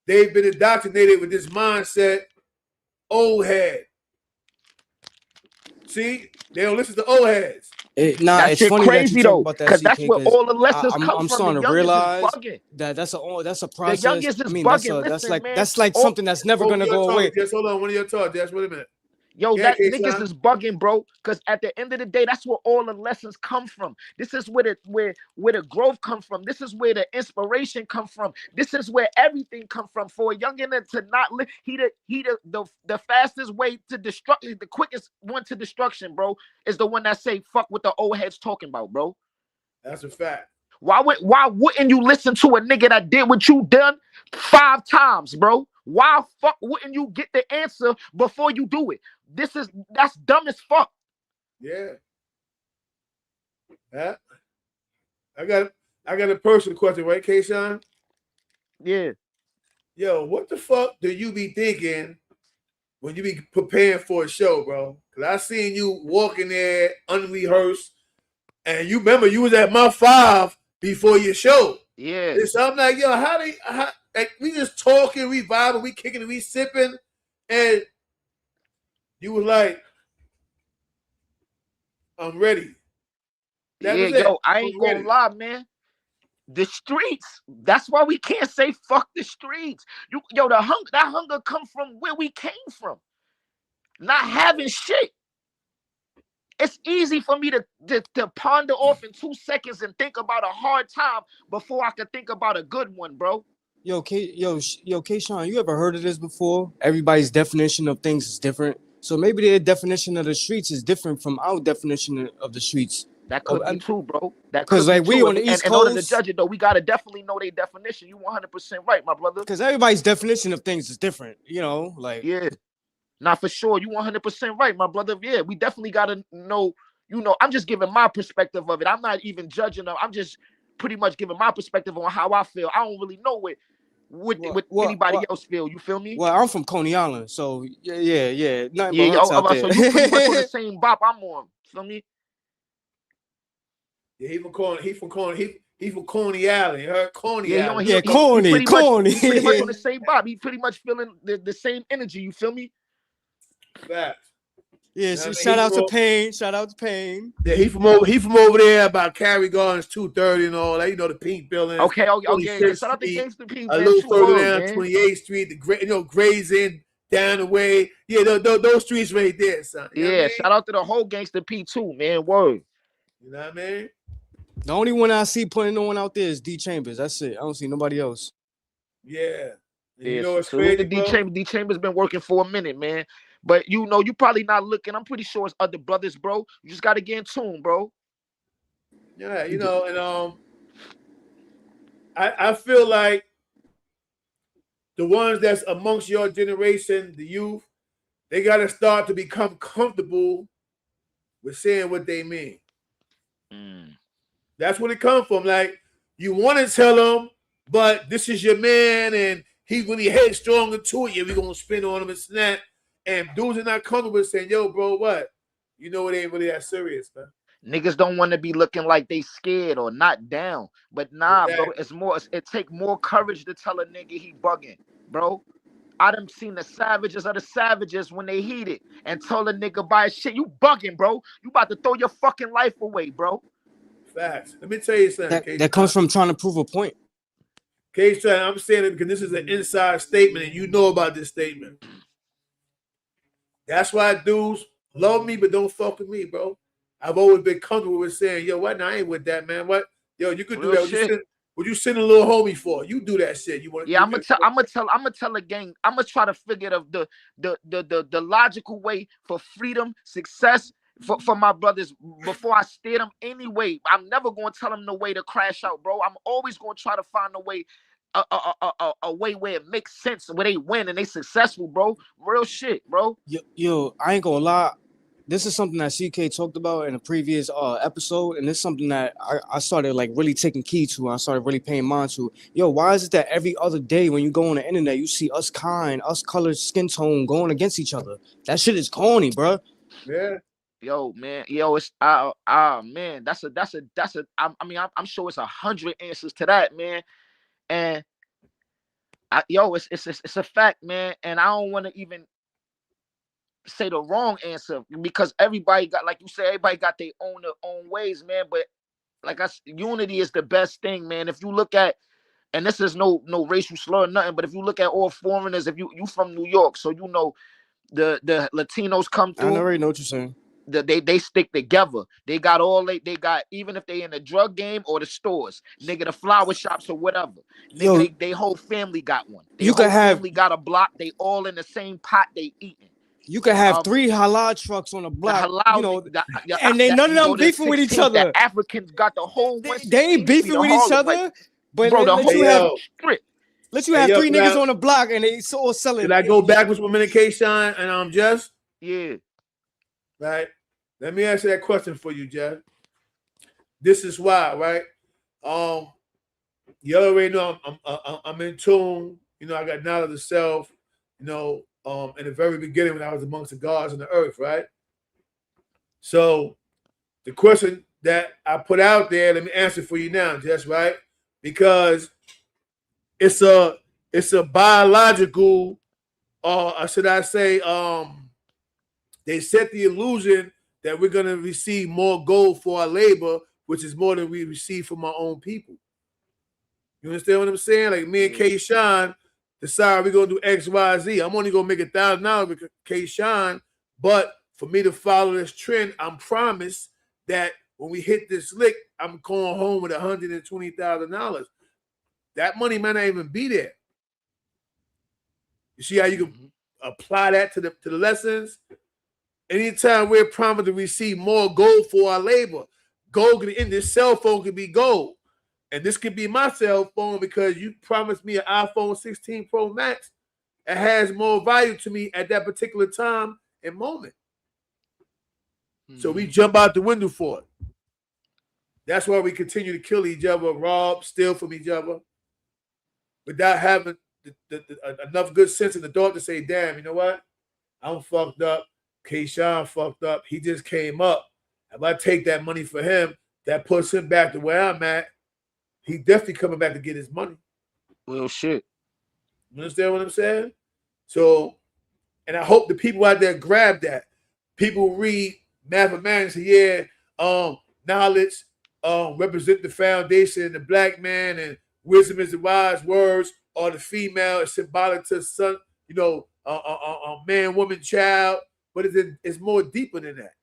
they've been indoctrinated with this mindset, old head. See, they don't listen to old heads. That It's shit funny that you crazy talk though, about that, because that's CK. where Because all the lessons come I'm from. The starting to youngest is realize bugging. that's a The process. youngest is I mean, bugging. Listen, man. that's like something that's never gonna go away. Just hold on, one of your talk. Just wait a minute. Yo, Yeah, that niggas is bugging, bro. Because at the end of the day, that's where all the lessons come from. This is where the growth come from. This is where the inspiration come from. This is where everything come from. For a youngin to not live, the fastest way to destruction, the quickest one to destruction, bro, is the one that say fuck what the old heads talking about, bro. That's a fact. Why wouldn't you listen to a nigga that did what you done 5 times, bro? Why fuck wouldn't you get the answer before you do it? That's dumb as fuck. Yeah. Yeah. I got a personal question, right, KShine? Yeah. Yo, what the fuck do you be thinking when you be preparing for a show, bro? Cause I seen you walking there unrehearsed, and you remember you was at my 5 before your show. Yeah. And so I'm like, yo, like, we just talking, we vibing, we kicking, we sipping, and you was like, I'm ready. That was it. Yo, I ain't gonna lie, man. The streets. That's why we can't say fuck the streets. That hunger come from where we came from. Not having shit. It's easy for me to ponder off in 2 seconds and think about a hard time before I could think about a good one, bro. Yo, KShine, you ever heard of this before? Everybody's definition of things is different. So maybe their definition of the streets is different from our definition of the streets. That could be true, bro. Because like we on the East Coast, in order to judge it though, we gotta definitely know their definition. You 100% right, my brother. Because everybody's definition of things is different, like yeah. Not for sure. You 100% right, my brother. Yeah, we definitely gotta know. I'm just giving my perspective of it. I'm not even judging them. I'm just pretty much giving my perspective on how I feel. I don't really know what anybody else feel. You feel me? Well, I'm from Coney Island, so yeah. Nothing yeah, but out there. So you pretty much on the same bop I'm on. Feel me? Yeah, he from Coney Island. You heard Coney Island. Yeah, Coney. He pretty much on the same bop. He pretty much feeling the same energy. You feel me? Facts. Yeah, so shout out to Payne. Shout out to Payne. Yeah, he from over there about Cary Gardens 230 and all that. The pink building. Okay. Shout out to Gangsta Pete. A little further down 28th Street, the Gray's Inn down the way. Yeah, those streets right there, son. You know what I mean? Shout out to the whole Gangsta Pete too, man. Word. You know what I mean? The only one I see putting on out there is D Chambers. That's it. I don't see nobody else. Yeah. You know what's crazy, D Chambers been working for a minute, man. But you probably not looking. I'm pretty sure it's other brothers, bro. You just gotta get in tune, bro. Yeah, and I feel like the ones that's amongst your generation, the youth, they gotta start to become comfortable with saying what they mean. That's where it comes from. Like, you want to tell them, but this is your man, and he really headstrong into it. Yeah, we gonna spin on him and snap. And dudes are not comfortable saying, yo, bro, what? It ain't really that serious, man. Niggas don't want to be looking like they scared or not down. But nah, exactly. Bro, it take more courage to tell a nigga he bugging, bro. I done seen the savages of the savages when they heated and tell a nigga by shit, you bugging, bro. You about to throw your fucking life away, bro. Facts. Let me tell you something. That comes from trying to prove a point. KShine, I'm saying it because this is an inside statement, and you know about this statement. That's why dudes love me, but don't fuck with me, bro. I've always been comfortable with saying, yo, what? Nah, I ain't with that, man. What? Yo, you could do that. What you send a little homie for? You do that shit. You want? Yeah, I'm gonna tell a gang. I'm gonna try to figure out the logical way for freedom, success for my brothers before I steer them anyway. I'm never gonna tell them the way to crash out, bro. I'm always gonna try to find a way, a way where it makes sense, where they win and they successful, bro. Real shit, bro. Yo, I ain't gonna lie. This is something that CK talked about in a previous episode, and it's something that I started like really taking key to. I started really paying mind to. Yo, why is it that every other day when you go on the internet, you see us kind, us color, skin tone going against each other? That shit is corny, bro. Yeah. Yo, man, it's man, that's a. I mean, I'm sure it's 100 answers to that, man, and it's a fact, man, and I don't want to even say the wrong answer because everybody got, like you said, everybody got their own ways, man. But like unity is the best thing, man. If you look at, and this is no racial slur or nothing, but if you look at all foreigners, if you from New York, so you know the Latinos come through. I already know what you're saying. They stick together. They got even if they in the drug game or the stores, nigga, the flower shops or whatever. Nigga, they whole family got one. Family got a block. They all in the same pot. They eating. You could have 3 halal trucks on a block, and none of them beefing with each other. The Africans got the whole one. They ain't beefing with each other, but bro, let you have 3 niggas on the block and they all selling. Can I go backwards for a minute, KShine, and I'm just right. Let me answer that question for you, Jeff. This is why, right? You already know I'm in tune. You know, I got knowledge of self. You know. In the very beginning when I was amongst the gods on the earth, right? So the question that I put out there, let me answer for you now, Jess, right? Because it's a biological, should I say, they set the illusion that we're gonna receive more gold for our labor, which is more than we receive from our own people. You understand what I'm saying? Like me and KShine decide we're gonna do X, Y, Z. I'm only gonna make $1,000 with KShine, but for me to follow this trend, I'm promised that when we hit this lick, I'm going home with $120,000. That money might not even be there. You see how you can apply that to the lessons? Anytime we're promised to receive more gold for our labor, gold in this cell phone could be gold. And this could be my cell phone because you promised me an iPhone 16 Pro Max. It has more value to me at that particular time and moment. So we jump out the window for it. That's why we continue to kill each other, rob, steal from each other, without having enough good sense in the thought to say, damn, you know what? I'm fucked up. KShine fucked up. He just came up. If I take that money for him, that puts him back to where I'm at. He definitely coming back to get his money. Well, shit. You understand what I'm saying? So, and I hope the people out there grab that. People read mathematics, knowledge represent the foundation, the black man, and wisdom is the wise words, or the female is symbolic to son, man, woman, child. But it's more deeper than that.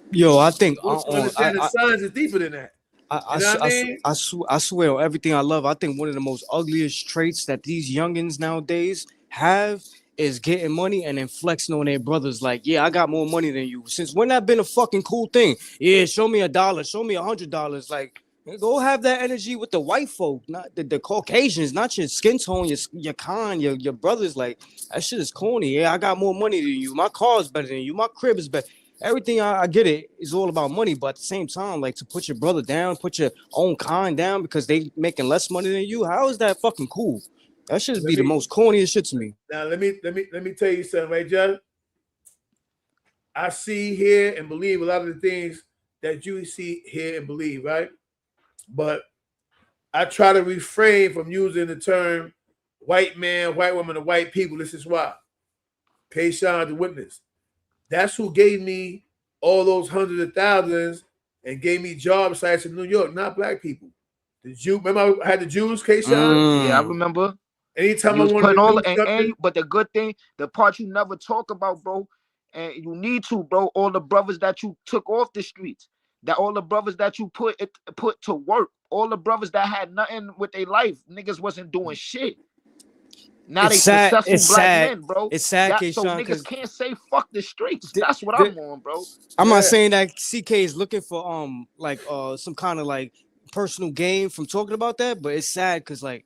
Yo, I think understanding science is deeper than that. I swear on everything I love. I think one of the most ugliest traits that these youngins nowadays have is getting money and then flexing on their brothers. Like, yeah, I got more money than you. Since when that been a fucking cool thing? Yeah, show me $1, show me $100. Like, go have that energy with the white folk, not the Caucasians, not your skin tone, your kind, your brothers. Like, that shit is corny. Yeah, I got more money than you. My car is better than you. My crib is better. Everything I get it is all about money, but at the same time, like to put your brother down, put your own kind down because they making less money than you. How is that fucking cool? That should be the most corniest shit to me. Now let me tell you something, right, John? I see, hear, and believe a lot of the things that you see, hear, and believe, right? But I try to refrain from using the term white man, white woman, or white people. This is why. KShine, the witness. That's who gave me all those hundreds of thousands and gave me job sites in New York, not black people. The Jew, remember I had the Jews, KShine? Yeah, I remember. Anytime you I was wanted putting to all do something. but the good thing, the part you never talk about, bro, and you need to, bro, all the brothers that you took off the streets, that all the brothers that you put to work, all the brothers that had nothing with their life, niggas wasn't doing shit. Now It's they sad. successful It's black sad. men, bro. It's sad, That so KShine, niggas because can't say fuck the streets. That's what I'm on, bro. I'm not saying that CK is looking for like some kind of like personal gain from talking about that, but it's sad because like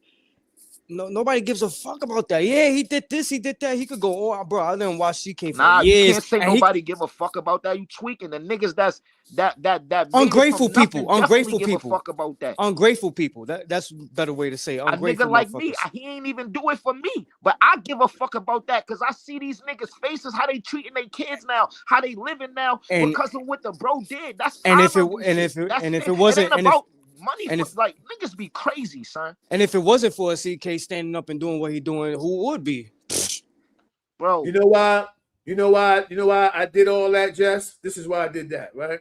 nobody gives a fuck about that. Yeah, he did this, he did that. He could go, oh, bro, I didn't watch CK for Nah, you years. can't say And nobody give a fuck about that. You tweaking. The niggas that made it ungrateful from nothing people, definitely give a fuck about that. Ungrateful people. That's a better way to say it. A Ungrateful nigga like me, motherfuckers. he ain't even do it for me, but I give a fuck about that because I see these niggas' faces, how they treating their kids now, how they living now And because of what the bro did. That's and if it honorable and shit. if it That's and if it. it It wasn't ain't and if about money. and For, if like niggas be crazy, son. and if it wasn't for a CK standing up and doing what he doing, who would be? Bro. You know why? You know why I did all that, Jess? This is why I did that, right?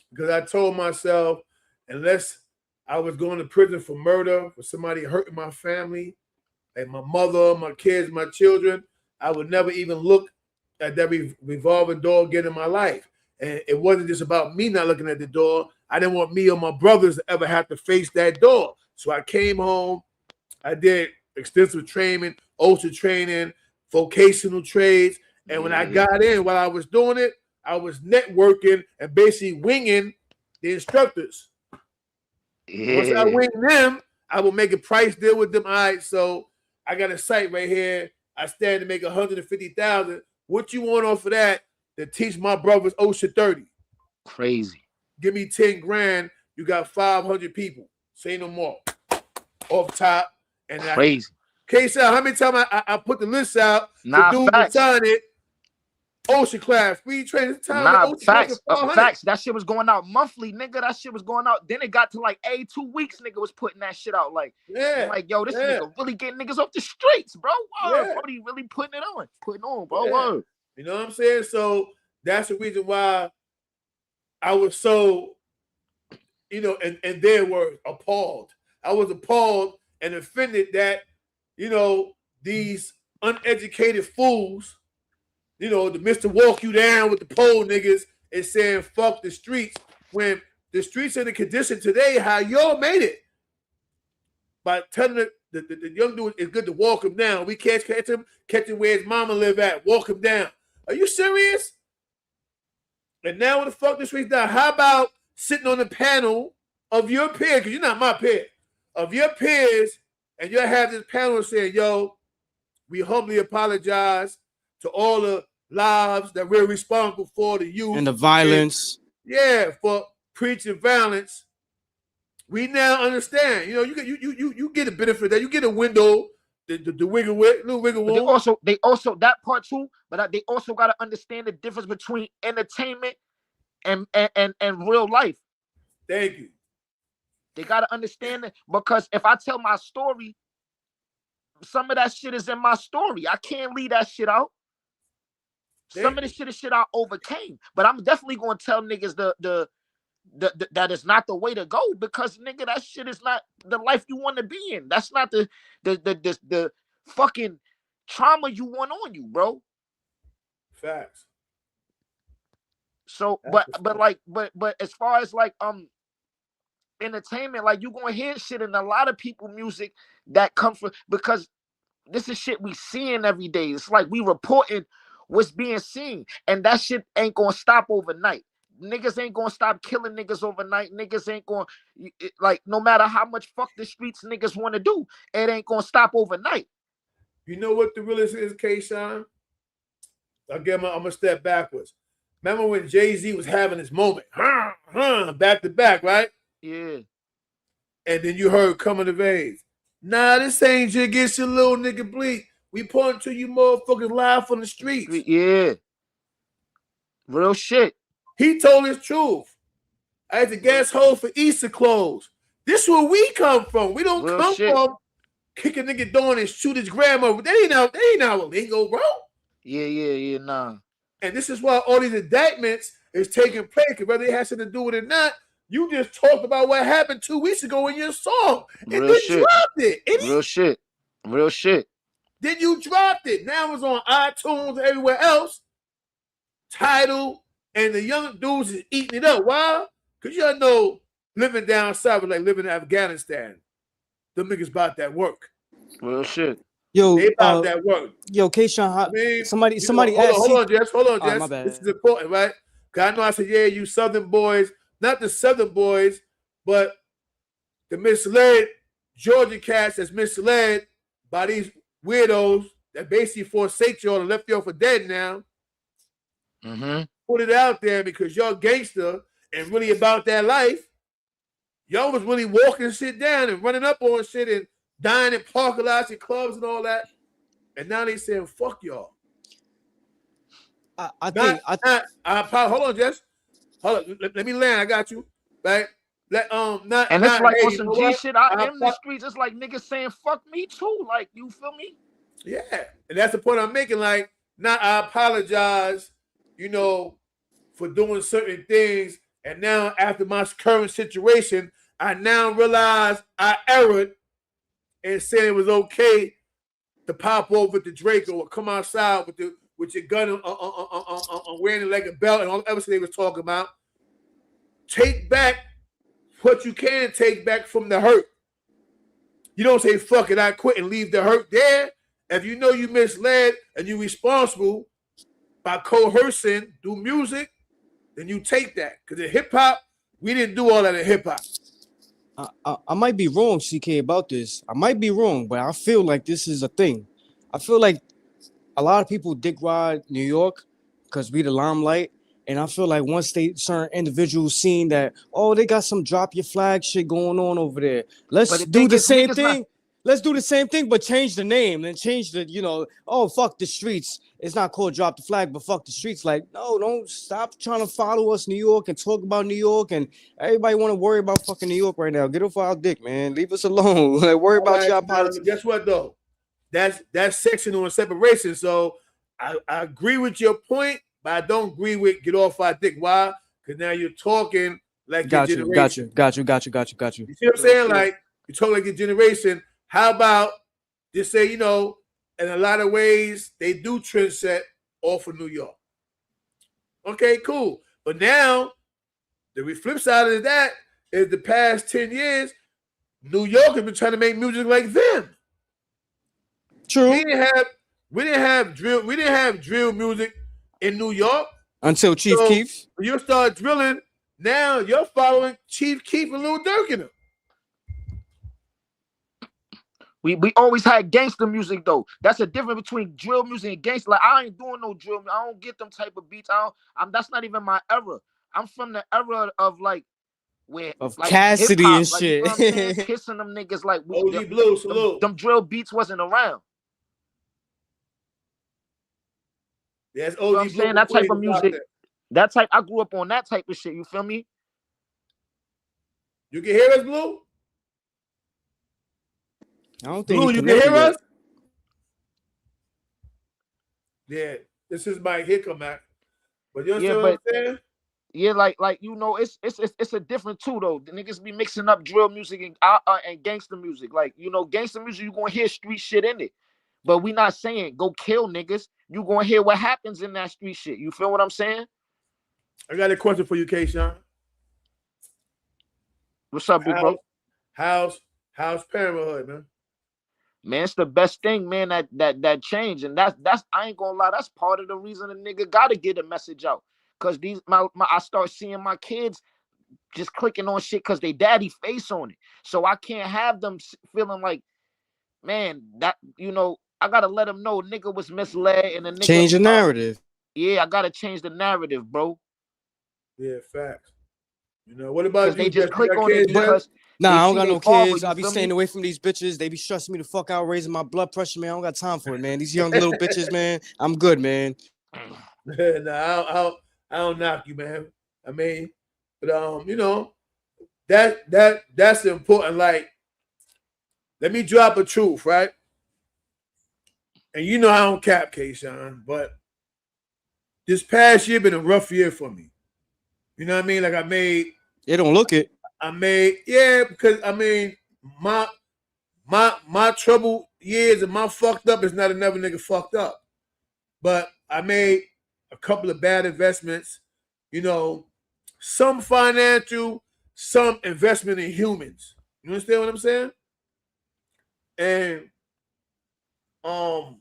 Because I told myself, unless I was going to prison for murder, for somebody hurting my family, like my mother, my kids, my children, I would never even look at that revolving door again in my life. And it wasn't just about me not looking at the door. I didn't want me or my brothers to ever have to face that door. So I came home. I did extensive training, OSHA training, vocational trades. And when I got in, while I was doing it, I was networking and basically winging the instructors. Once I wing them, I will make a price deal with them. All right, so I got a site right here. I stand to make $150,000. What you want off of that to teach my brothers OSHA 30? Crazy. Give me 10 grand. You got 500 people. Say no more. Off top. And crazy. KShine, how many times I put the list out for dudes to sign it? OSHA class, free training time. Facts. That shit was going out monthly, nigga. That shit was going out. Then it got to like 2 weeks, nigga was putting that shit out. Like, like, yo, this nigga really getting niggas off the streets, bro. Word, bro, he really putting on, bro. Word. You know what I'm saying? So that's the reason why I was so, and they were appalled. I was appalled and offended that, these uneducated fools, the Mr. Walk You Down with the pole niggas is saying fuck the streets when the streets in the condition today how y'all made it. By telling the young dude it's good to walk him down. We can't catch him where his mama live at. Walk him down. Are you serious? And now what the fuck the streets down? How about sitting on the panel of your peers, because you're not my peer, of your peers, and you'll have this panel saying, yo, we humbly apologize to all the lives that we're responsible for, the youth. And the violence. For preaching violence. We now understand. You get a benefit that you get a window, the wiggle little wiggle room. They also that part too, but they also got to understand the difference between entertainment and real life. Thank you. They got to understand it, because if I tell my story, some of that shit is in my story. I can't leave that shit out. Some of the shit is shit I overcame, but I'm definitely going to tell niggas that is not the way to go, because nigga, that shit is not the life you want to be in. That's not the fucking trauma you want on you, bro. Facts. So, but as far as like entertainment, like you gonna hear shit in a lot of people music that come from, because this is shit we seeing every day. It's like we reporting what's being seen, and that shit ain't gonna stop overnight. Niggas ain't gonna stop killing niggas overnight. Niggas ain't gonna, like, no matter how much fuck the streets niggas want to do, it ain't gonna stop overnight. You know what the realest is, KShine? Again, I'm gonna step backwards. Remember when Jay-Z was having his moment, back to back, right? Yeah. And then you heard Coming of Age. Nah, this ain't just against your little nigga bleak. We point to you motherfuckers live on the streets. Yeah. Real shit. He told his truth. I had the gas hole for Easter clothes. This is where we come from. We don't come from kick a nigga door and shoot his grandmother. They ain't our lingo, bro. Yeah, nah. And this is why all these indictments is taking place, because whether it has something to do with it or not, You just talked about what happened 2 weeks ago in your song, and Real then shit. dropped it. Real shit. Real shit. Then you dropped it. Now it's on iTunes and everywhere else. Tidal, and the young dudes is eating it up. Why? Because y'all know living down south is like living in Afghanistan. Them niggas about that work. Real shit. Yo, they about that work. Yo, KShine, I mean, somebody asked. hold on, Jess. Hold on, Jess. my bad. This is important, right? Because I know I said, yeah, you Southern boys, not the Southern boys, but the misled Georgia cats that's misled by these weirdos that basically forsake y'all and left y'all for dead now. Mm-hmm. Put it out there because y'all gangster and really about that life. Y'all was really walking shit down and running up on shit and dying in parking lots and clubs and all that. And now they saying, fuck y'all. I think hold on, Jess. Hold on. Let me land. I got you. Right? And it's like on some G shit out in the streets. It's like niggas saying fuck me too. Like, you feel me? Yeah. And that's the point I'm making. Like, I apologize, for doing certain things. And now after my current situation, I now realize I erred and said it was okay to pop over to Draco or come outside with your gun on wearing it like a belt and all the other shit they was talking about. Take back what you can take back from the hurt. You don't say fuck it, I quit and leave the hurt there. If you know you misled and you're responsible by coercing, do music, then you take that. Because in hip hop, we didn't do all that in hip hop. I might be wrong, CK, about this. I might be wrong, but I feel like this is a thing. I feel like a lot of people dick ride New York because we the limelight. And I feel like once certain individuals seen that, oh, they got some drop your flag shit going on over there. Let's do the same thing. Let's do the same thing, but change the name and change the, oh, fuck the streets. It's not called drop the flag, but fuck the streets. Like, no, don't stop trying to follow us, New York, and talk about New York. And everybody want to worry about fucking New York right now. Get off our dick, man. Leave us alone. Like, worry about y'all politics. Guess what, though? That's sectional and separation. So I agree with your point, but I don't agree with get off our dick. Why? Because now you're talking like your generation. Got you. You see what I'm saying? Like, you're talking like your generation. How about just say, in a lot of ways, they do trend set off of New York. Okay, cool. But now, the flip side of that is the past 10 years, New York has been trying to make music like them. True. We didn't have drill music in New York until Chief Keef. When you start drilling, now you're following Chief Keef and Lil Durk in them. We always had gangster music though. That's a difference between drill music and gangster. Like, I ain't doing no drill. I don't get them type of beats. That's not even my era. I'm from the era of like where of like Cassidy hip-hop, and like, shit. You know what I'm saying? Kissing them niggas like OG Blue, salute. Them drill beats wasn't around. Yes, OG you know what I'm Blue. Saying? That type of music. That type. I grew up on that type of shit. You feel me? You can hear us, Blue? I don't think Blue, you can hear us? Yeah, this is my hiccup, man. But you understand what I'm saying? Yeah, like it's a different too though. The niggas be mixing up drill music and gangster music. Like, gangster music, you gonna hear street shit in it. But we not saying go kill niggas. You gonna hear what happens in that street shit. You feel what I'm saying? I got a question for you, KShine. What's up, big bro? How's parenthood, man? Man, it's the best thing, man, that changed. And that's I ain't gonna lie, that's part of the reason a nigga gotta get a message out. Cause I start seeing my kids just clicking on shit because they daddy face on it. So I can't have them feeling like, man, that I gotta let them know nigga was misled and the nigga change the narrative. Yeah, I gotta change the narrative, bro. Yeah, facts. What about you? They just click on it because I don't got no kids. I'll be staying away from these bitches. They be stressing me the fuck out, raising my blood pressure, man. I don't got time for it, man. These young little bitches, man. I'm good, man. No, I don't knock you, man. I mean, but that's important. Like, let me drop a truth, right? And I don't cap, KShine, but this past year been a rough year for me. You know what I mean? Like, I made It don't look it. Because I mean, my trouble years and my fucked up is not another nigga fucked up. But I made a couple of bad investments, you know, some financial, some investment in humans. You understand what I'm saying? And um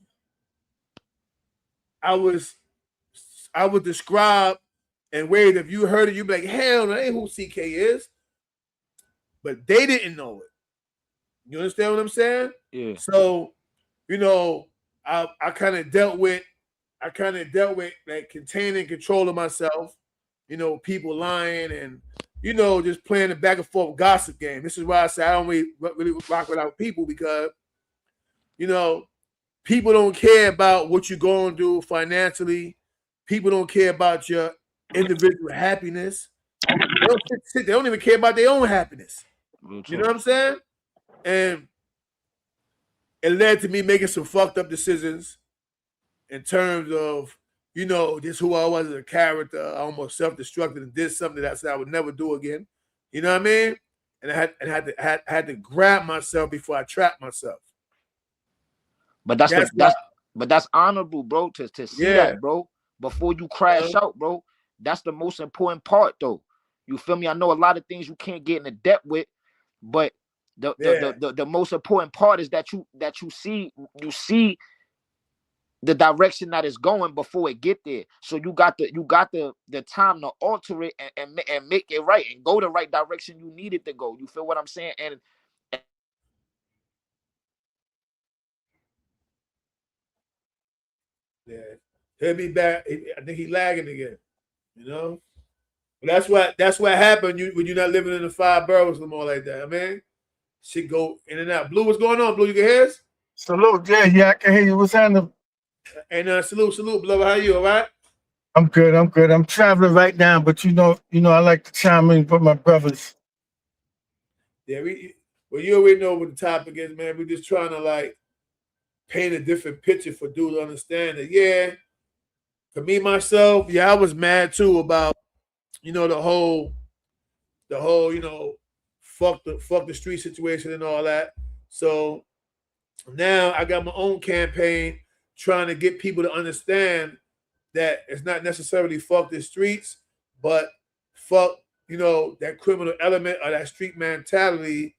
I was I would describe in ways if you heard it, you'd be like, hell, that ain't who CK is. But they didn't know it. You understand what I'm saying? Yeah. So, you know, I kind of dealt with like containing control of myself, you know, people lying and, you know, just playing the back and forth gossip game. This is why I say I don't really rock without people because, you know, people don't care about what you're going to do financially. People don't care about your individual happiness. They don't even care about their own happiness. You know what I'm saying? And it led to me making some fucked up decisions in terms of, you know, just who I was as a character. I almost self-destructed and did something that I said I would never do again. You know what I mean? And I had to grab myself before I trapped myself. But that's honorable, bro, to see that, bro, before you crash out, bro. That's the most important part, though. You feel me? I know a lot of things you can't get into depth with, but the most important part is that you see the direction that it's going before it get there. So you got the time to alter it and make it right and go the right direction you need it to go. You feel what I'm saying? And yeah, he'll be back. I think he's lagging again. You know, but that's what happened when you're not living in the 5 boroughs no more like that. I mean, shit go in and out. Blue, what's going on? Blue, you can hear us? Salute, yeah, I can hear you. What's happening? And salute, Blue. How you? All right? I'm good. I'm traveling right now, but I like to chime in with my brothers. Yeah, well, you already know what the topic is, man. We're just trying to like paint a different picture for dude to understand that. Yeah, for me myself, yeah, I was mad too about the whole fuck the street situation and all that. So now I got my own campaign trying to get people to understand that it's not necessarily fuck the streets, but fuck that criminal element or that street mentality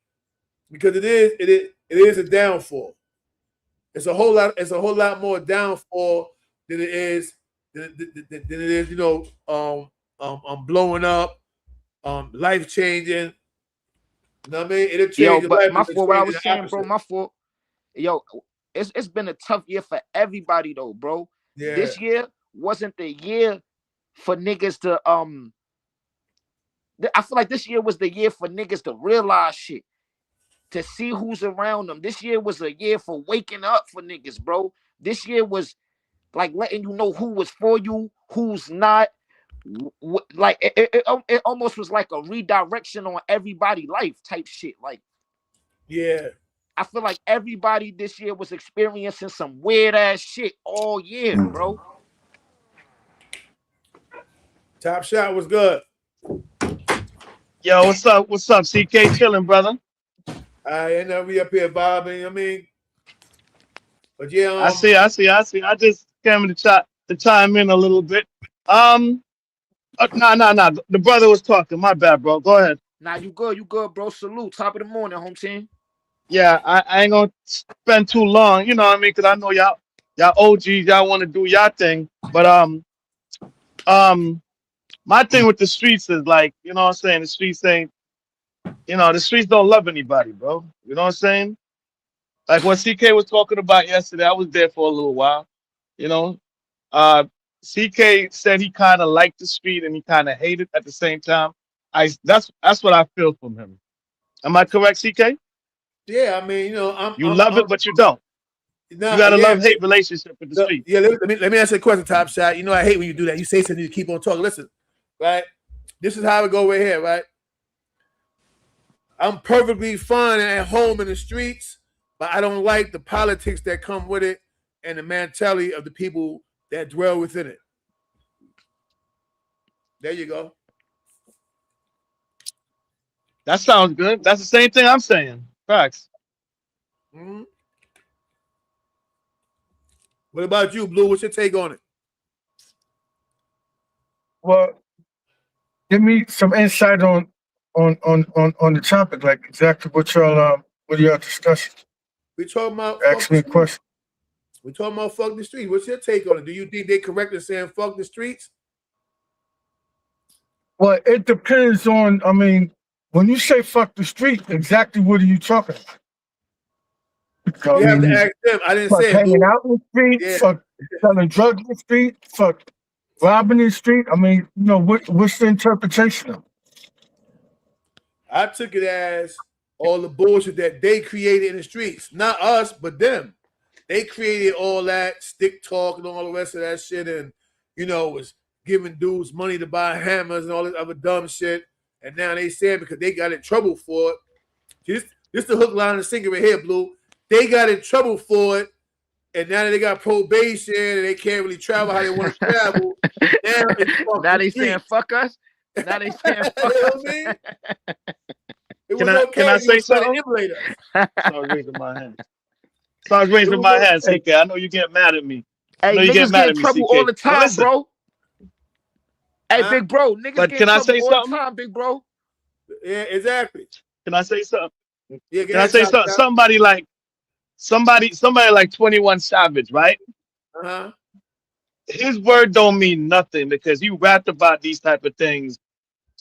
because it is a downfall. It's a whole lot more downfall than it is blowing up, life changing. You know what I mean? It'll change your but life, my but it'll fault, what I change was the saying, bro, opposite. my fault. Yo, it's been a tough year for everybody though, bro. Yeah. This year wasn't the year for niggas to I feel like this year was the year for niggas to realize shit, to see who's around them. This year was a year for waking up for niggas, bro. This year was like letting you know who was for you, who's not. Like it almost was like a redirection on everybody' life type shit. Like, yeah, I feel like everybody this year was experiencing some weird ass shit all year, bro. Top Shot was good. Yo, what's up? What's up? CK chilling, brother. I know we up here, Bob. I mean, but yeah, I see. I just came to chime in a little bit. No. The brother was talking. My bad, bro. Go ahead. Nah, you good, bro. Salute. Top of the morning, home team. Yeah, I ain't gonna spend too long. You know what I mean? Because I know y'all OGs, y'all want to do y'all thing. But my thing with the streets is like, you know what I'm saying? The streets ain't, the streets don't love anybody, bro. You know what I'm saying? Like what CK was talking about yesterday, I was there for a little while. You know, uh, CK said he kind of liked the street and he kind of hated at the same time. That's what I feel from him. Am I correct, CK? yeah. I mean, You love it, but you don't. You got a yeah. love-hate relationship with the street. Yeah, let me ask you a question, Top Shot. You know, I hate when you do that. You say something, you keep on talking. Listen, right? This is how it go right here, right? I'm perfectly fine at home in the streets, but I don't like the politics that come with it and the mentality of the people that dwell within it. There you go. That sounds good. That's the same thing I'm saying. Facts. Mm-hmm. What about you, Blue? What's your take on it? Well, give me some insight on the topic, like exactly what y'all discussing. We talking about fuck Ask the me a streets. question. We talking about fuck the streets. What's your take on it? Do you think they correct in saying fuck the streets? Well, it depends on. I mean, when you say "fuck the street," exactly what are you talking about? I You have to mean, ask them. I didn't fuck say it, hanging Blue. out in the street, Yeah. fuck selling drugs in the street, fuck robbing in the street. I mean, what's the interpretation of it? I took it as all the bullshit that they created in the streets. Not us, but them. They created all that stick talk and all the rest of that shit, and was giving dudes money to buy hammers and all this other dumb shit. And now they saying because they got in trouble for it. This the hook, line, and sinker right here, Blue. They got in trouble for it, and now that they got probation and they can't really travel how they want to travel. Now they saying fuck us. Now they saying fuck you know us. what I mean? It Can was I okay. can I If you say was trying to something? emulate us. So I was raising my hand. So I was raising my hand, CK. I know you get mad at me. Hey, you get niggas mad get at in me, trouble CK. all the But time, listen, bro. Hey, big bro, niggas but get can in I trouble say all something? the time, big bro. Yeah, exactly. Can I say something? Yeah, Can I say something? Somebody like 21 Savage, right? Uh-huh. His word don't mean nothing because he rapped about these type of things,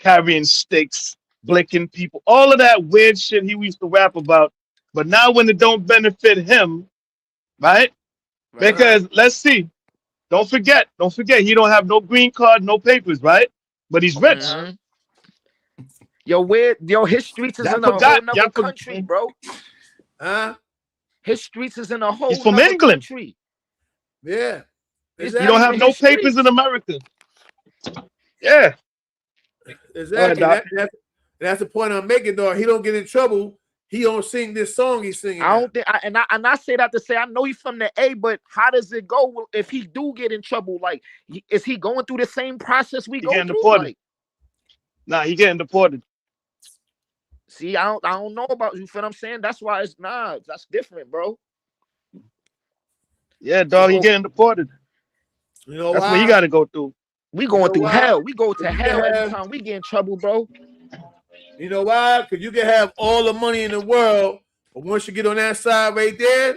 carrying sticks, blicking people, all of that weird shit he used to rap about. But now when it don't benefit him, right? Because let's see, don't forget, he don't have no green card, no papers, right? But he's rich. Mm-hmm. Yo, his streets is in a whole nother country, bro. Huh? His streets is in a whole He's from nother England. country. Yeah. Exactly. He don't have no papers in America. Yeah. Exactly. That's the point I'm making, though. He don't get in trouble. He don't sing this song he's singing. I don't think, and I say that to say I know he's from the A, but how does it go if he do get in trouble? Like, is he going through the same process we go through? Deported. Like, nah, he getting deported. See, I don't know about you. Feel what I'm saying? That's why that's different, bro. Yeah, dog, he getting deported. You know that's why? what he got to go through. We going through hell. We go to hell every time we get in trouble, bro. You know why? Because you can have all the money in the world, but once you get on that side right there,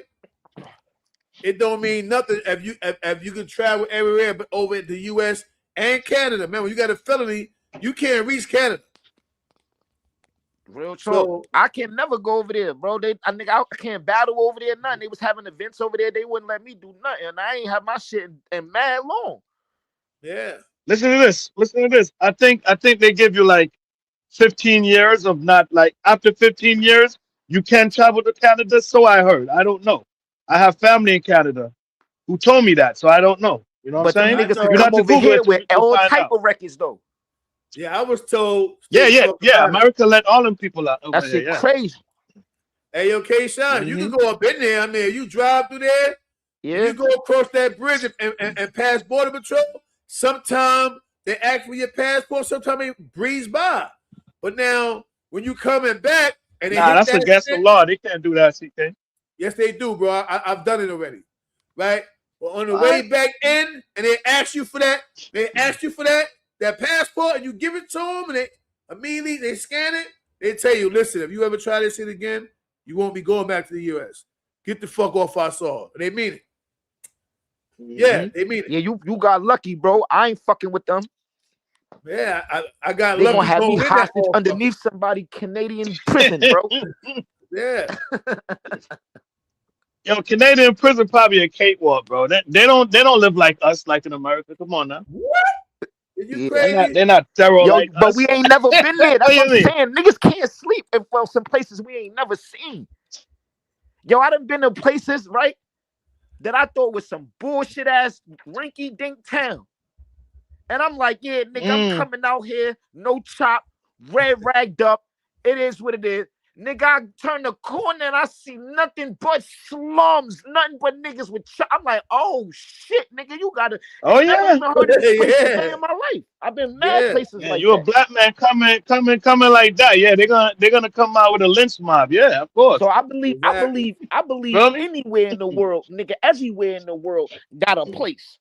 it don't mean nothing if you can travel everywhere but over the U.S. and Canada. Man, when you got a felony, you can't reach Canada. Real talk. So, I can never go over there, bro. I can't battle over there. Nothing. They was having events over there. They wouldn't let me do nothing. And I ain't have my shit in mad long. Yeah. Listen to this. I think they give you like 15 years of not like after 15 years you can travel to Canada. So I heard. I don't know. I have family in Canada who told me that, so I don't know. You know what I'm saying? Niggas can come over here with all type of records though. Yeah, I was told. Yeah. America let all them people out. That shit crazy. Hey, yo, KShine, you can go up in there. I mean, you drive through there. Yeah. You go across that bridge and pass border patrol. Sometimes they ask for your passport. Sometimes they breeze by. But now, when you coming back and they that's against the law. They can't do that, CK. Yes, they do, bro. I've done it already, right? But on the way back in, and they ask you for that. They ask you for that passport, and you give it to them, and they immediately scan it. They tell you, listen, if you ever try this shit again, you won't be going back to the U.S. Get the fuck off our soil. They mean it. Yeah, they mean it. Yeah, you got lucky, bro. I ain't fucking with them. Yeah, I got lucky. They gonna have me hostage underneath somebody Canadian prison, bro. Yeah. Yo, Canadian prison probably a cakewalk, bro. They don't live like us, like in America. Come on now. What? Are you crazy? They're not thorough like but us. we ain't never been there. That's what I'm saying. Niggas can't sleep in some places we ain't never seen. Yo, I done been to places, right, that I thought was some bullshit ass rinky dink town. And I'm like, yeah, nigga, I'm coming out here, no chop, red ragged up. It is what it is. Nigga, I turn the corner and I see nothing but slums, nothing but niggas with. I'm like, oh shit, nigga, you gotta. Oh I never yeah. even heard of this place a day Yeah. in my life. I've been mad Yeah. places Yeah, like you a that. black man coming like that. Yeah, they're gonna come out with a lynch mob. Yeah, of course. So I believe, Exactly. Feel me? anywhere in the world, nigga, everywhere in the world got a place.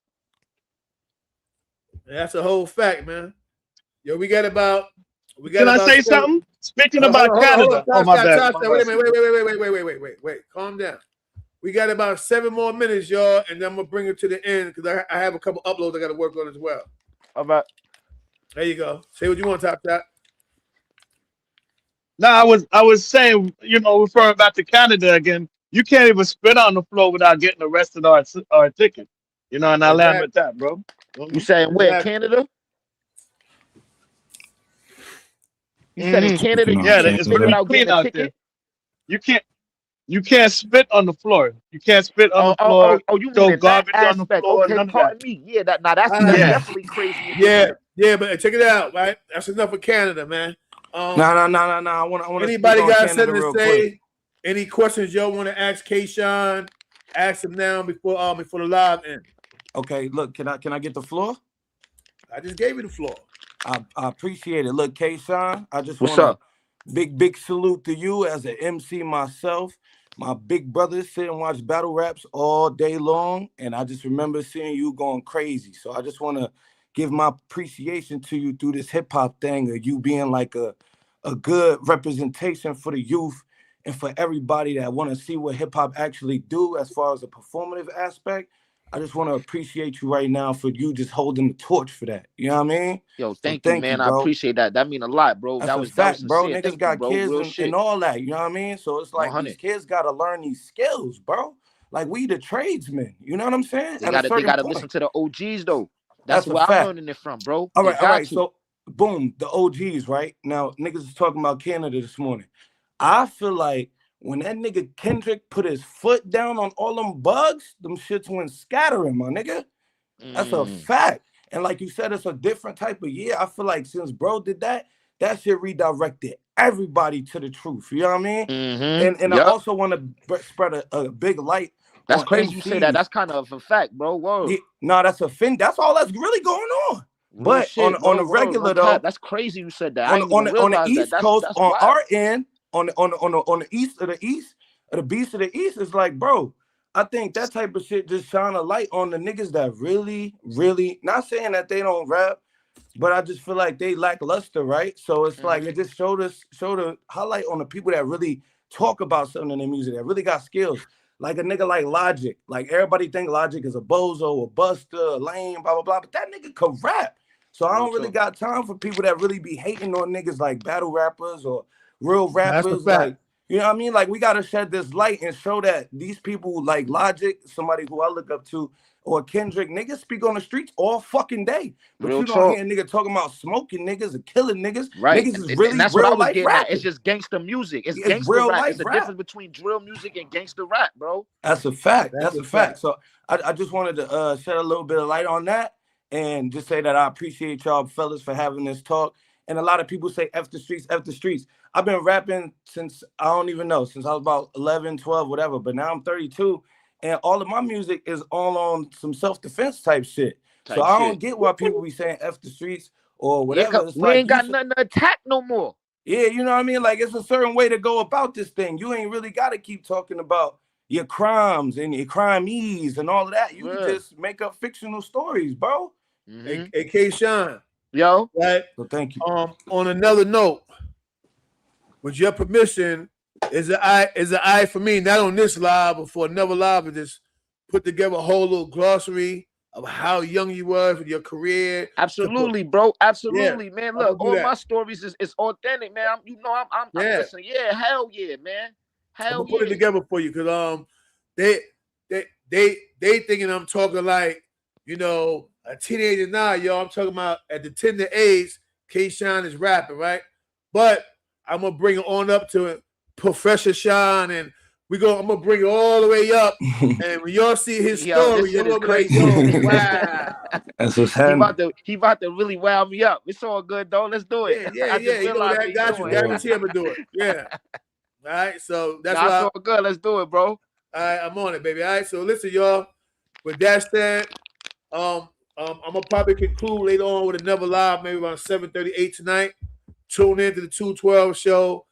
That's a whole fact, man. Yo, we got about Can I say 7. something? Speaking Hold about on, hold on. Canada. Oh Stop, my stop, bad. stop, My stop. Wait a bad. minute. Wait. Calm down. We got about 7 more minutes, y'all, and then I'm gonna bring it to the end because I have a couple uploads I got to work on as well. All right. There you go. Say what you want, Top Shot. No, I was saying, referring back to Canada again, you can't even spit on the floor without getting arrested or a ticket. And I land with Exactly. that, bro. You saying where, Canada? You said in Canada Speaking you on Yeah, can't it's spit Canada. very without clean getting a out there. ticket? You can't spit on the floor. You can't spit on the floor, Oh, you mean throw in that garbage on the aspect. floor, Okay, none of that. pardon me. Yeah, that's Yeah. definitely crazy and Yeah, different. yeah, but check it out, right? That's enough of Canada, man. No. I want to speak Anybody on got Canada something to real say? quick. Any questions y'all want to ask KShine? Ask him now before the live ends. Okay, look, can I get the floor? I just gave you the floor. I appreciate it. Look, KShine, I just What's want up? to big salute to you as an MC myself. My big brother sit and watch battle raps all day long, and I just remember seeing you going crazy. So I just want to give my appreciation to you through this hip hop thing, of you being like a good representation for the youth and for everybody that want to see what hip hop actually do as far as a performative aspect. I just want to appreciate you right now for you just holding the torch for that. You know what I mean? Yo, So thank you, thank you, man. I bro. appreciate that. That mean a lot, bro. That's That a was fact, bro. sincere. Niggas Thank you, got bro. kids Real and shit. all that. You know what I mean? So it's like 100. these kids got to learn these skills, bro. Like we the tradesmen. You know what I'm saying? They At a gotta certain listen point. to the OGs though. That's That's a where I'm fact. learning it from, bro. All They right, all got right. to. So boom, the OGs, right? Now niggas is talking about Canada this morning. I feel like when that nigga Kendrick put his foot down on all them bugs, them shits went scattering, my nigga. That's a fact. And like you said, it's a different type of year. I feel like since bro did that, that shit redirected everybody to the truth. You know what I mean? And I Yup. also want to spread a big light That's on crazy you say that. MCs. That's kind of a fact, bro. Word. Yeah, no, that's a fin. That's all that's really going on. Real But on shit, bro. the Word. No regular cap. though, That's crazy you said that. I didn't even on the realize that. East Coast, That's on wild. our end, on the east of the East, of the beast of the East, is like, bro, I think that type of shit just shine a light on the niggas that really, really, not saying that they don't rap, but I just feel like they lackluster, right? So it's like it just showed a highlight on the people that really talk about something in their music, that really got skills. Like a nigga like Logic. Like everybody think Logic is a bozo, a buster, a lame, blah, blah, blah. But that nigga could rap. So I don't really got time for people that really be hating on niggas like battle rappers or real That's a rappers. fact. Like, you know what I mean? Like we gotta shed this light and show that these people like Logic, somebody who I look up to, or Kendrick, niggas speak on the streets all fucking day. But Real you don't talk. hear a nigga talking about smoking niggas or killing niggas. Right. Niggas is And really that's what I real was life getting at. rapping. It's just gangster music. It's It's gangster real rap. life It's the rap. difference between drill music and gangster rap, bro. That's a fact. That's That's a a fact. fact. So I just wanted to shed a little bit of light on that and just say that I appreciate y'all fellas for having this talk. And a lot of people say F the streets, F the streets. I've been rapping since I don't even know, since I was about 11, 12, whatever. But now I'm 32 and all of my music is all on some self-defense type shit. So I don't get why people be saying F the streets or whatever. Yeah, It's we like ain't got nothing to attack no more. yeah, you know what I mean? Like it's a certain way to go about this thing. You ain't really got to keep talking about your crimes and your crimes and all of that. You can just make up fictional stories, bro. Hey, KShine. Yo. Right. So thank you. On another note, with your permission, is an eye for me, not on this live, but for another live, and just put together a whole little glossary of how young you were with your career. Absolutely, bro. Absolutely, Yeah, man. Look, all that. my stories is authentic, man. I'm listening. Yeah, hell yeah, man. Hell I'm gonna put it together for you because they thinking I'm talking like, you know, a teenager now, yo. I'm talking about at the tender age, KShine is rapping, right? But I'm gonna bring it on up to it, Professor Shine, and I'm gonna bring it all the way up. And when y'all see his story, you're gonna be like, yo, wow. That's what's happening. He about to really wow me up. It's all good though. Let's do it. Yeah. You know that. I got you. Guarantee I'm gonna do it. Yeah. All right, so that's Nah, why. it's all good. Let's do it, bro. All right, I'm on it, baby. All right, so listen, y'all. With that said, I'm gonna probably conclude later on with another live, maybe around 7:38 tonight. Tune in to the 212 show.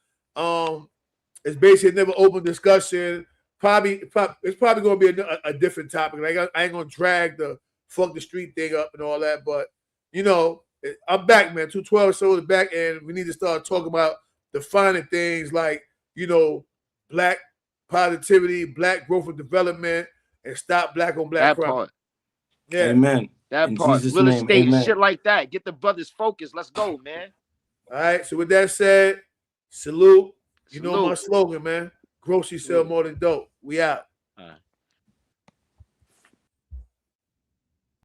It's basically never open discussion. It's probably gonna be a different topic. Like I ain't gonna drag the fuck the street thing up and all that, but you know, I'm back, man. 212 show is back, and we need to start talking about defining things like, you know, black positivity, black growth and development, and stop black on black crime. Part. Yeah. Amen. That In part. Jesus' Real name, estate and amen. shit like that. Get the brothers focused. Let's go, man. All right. So with that said, salute. You know Salute. my slogan, man. Grocery sell more than dope. We out. All right.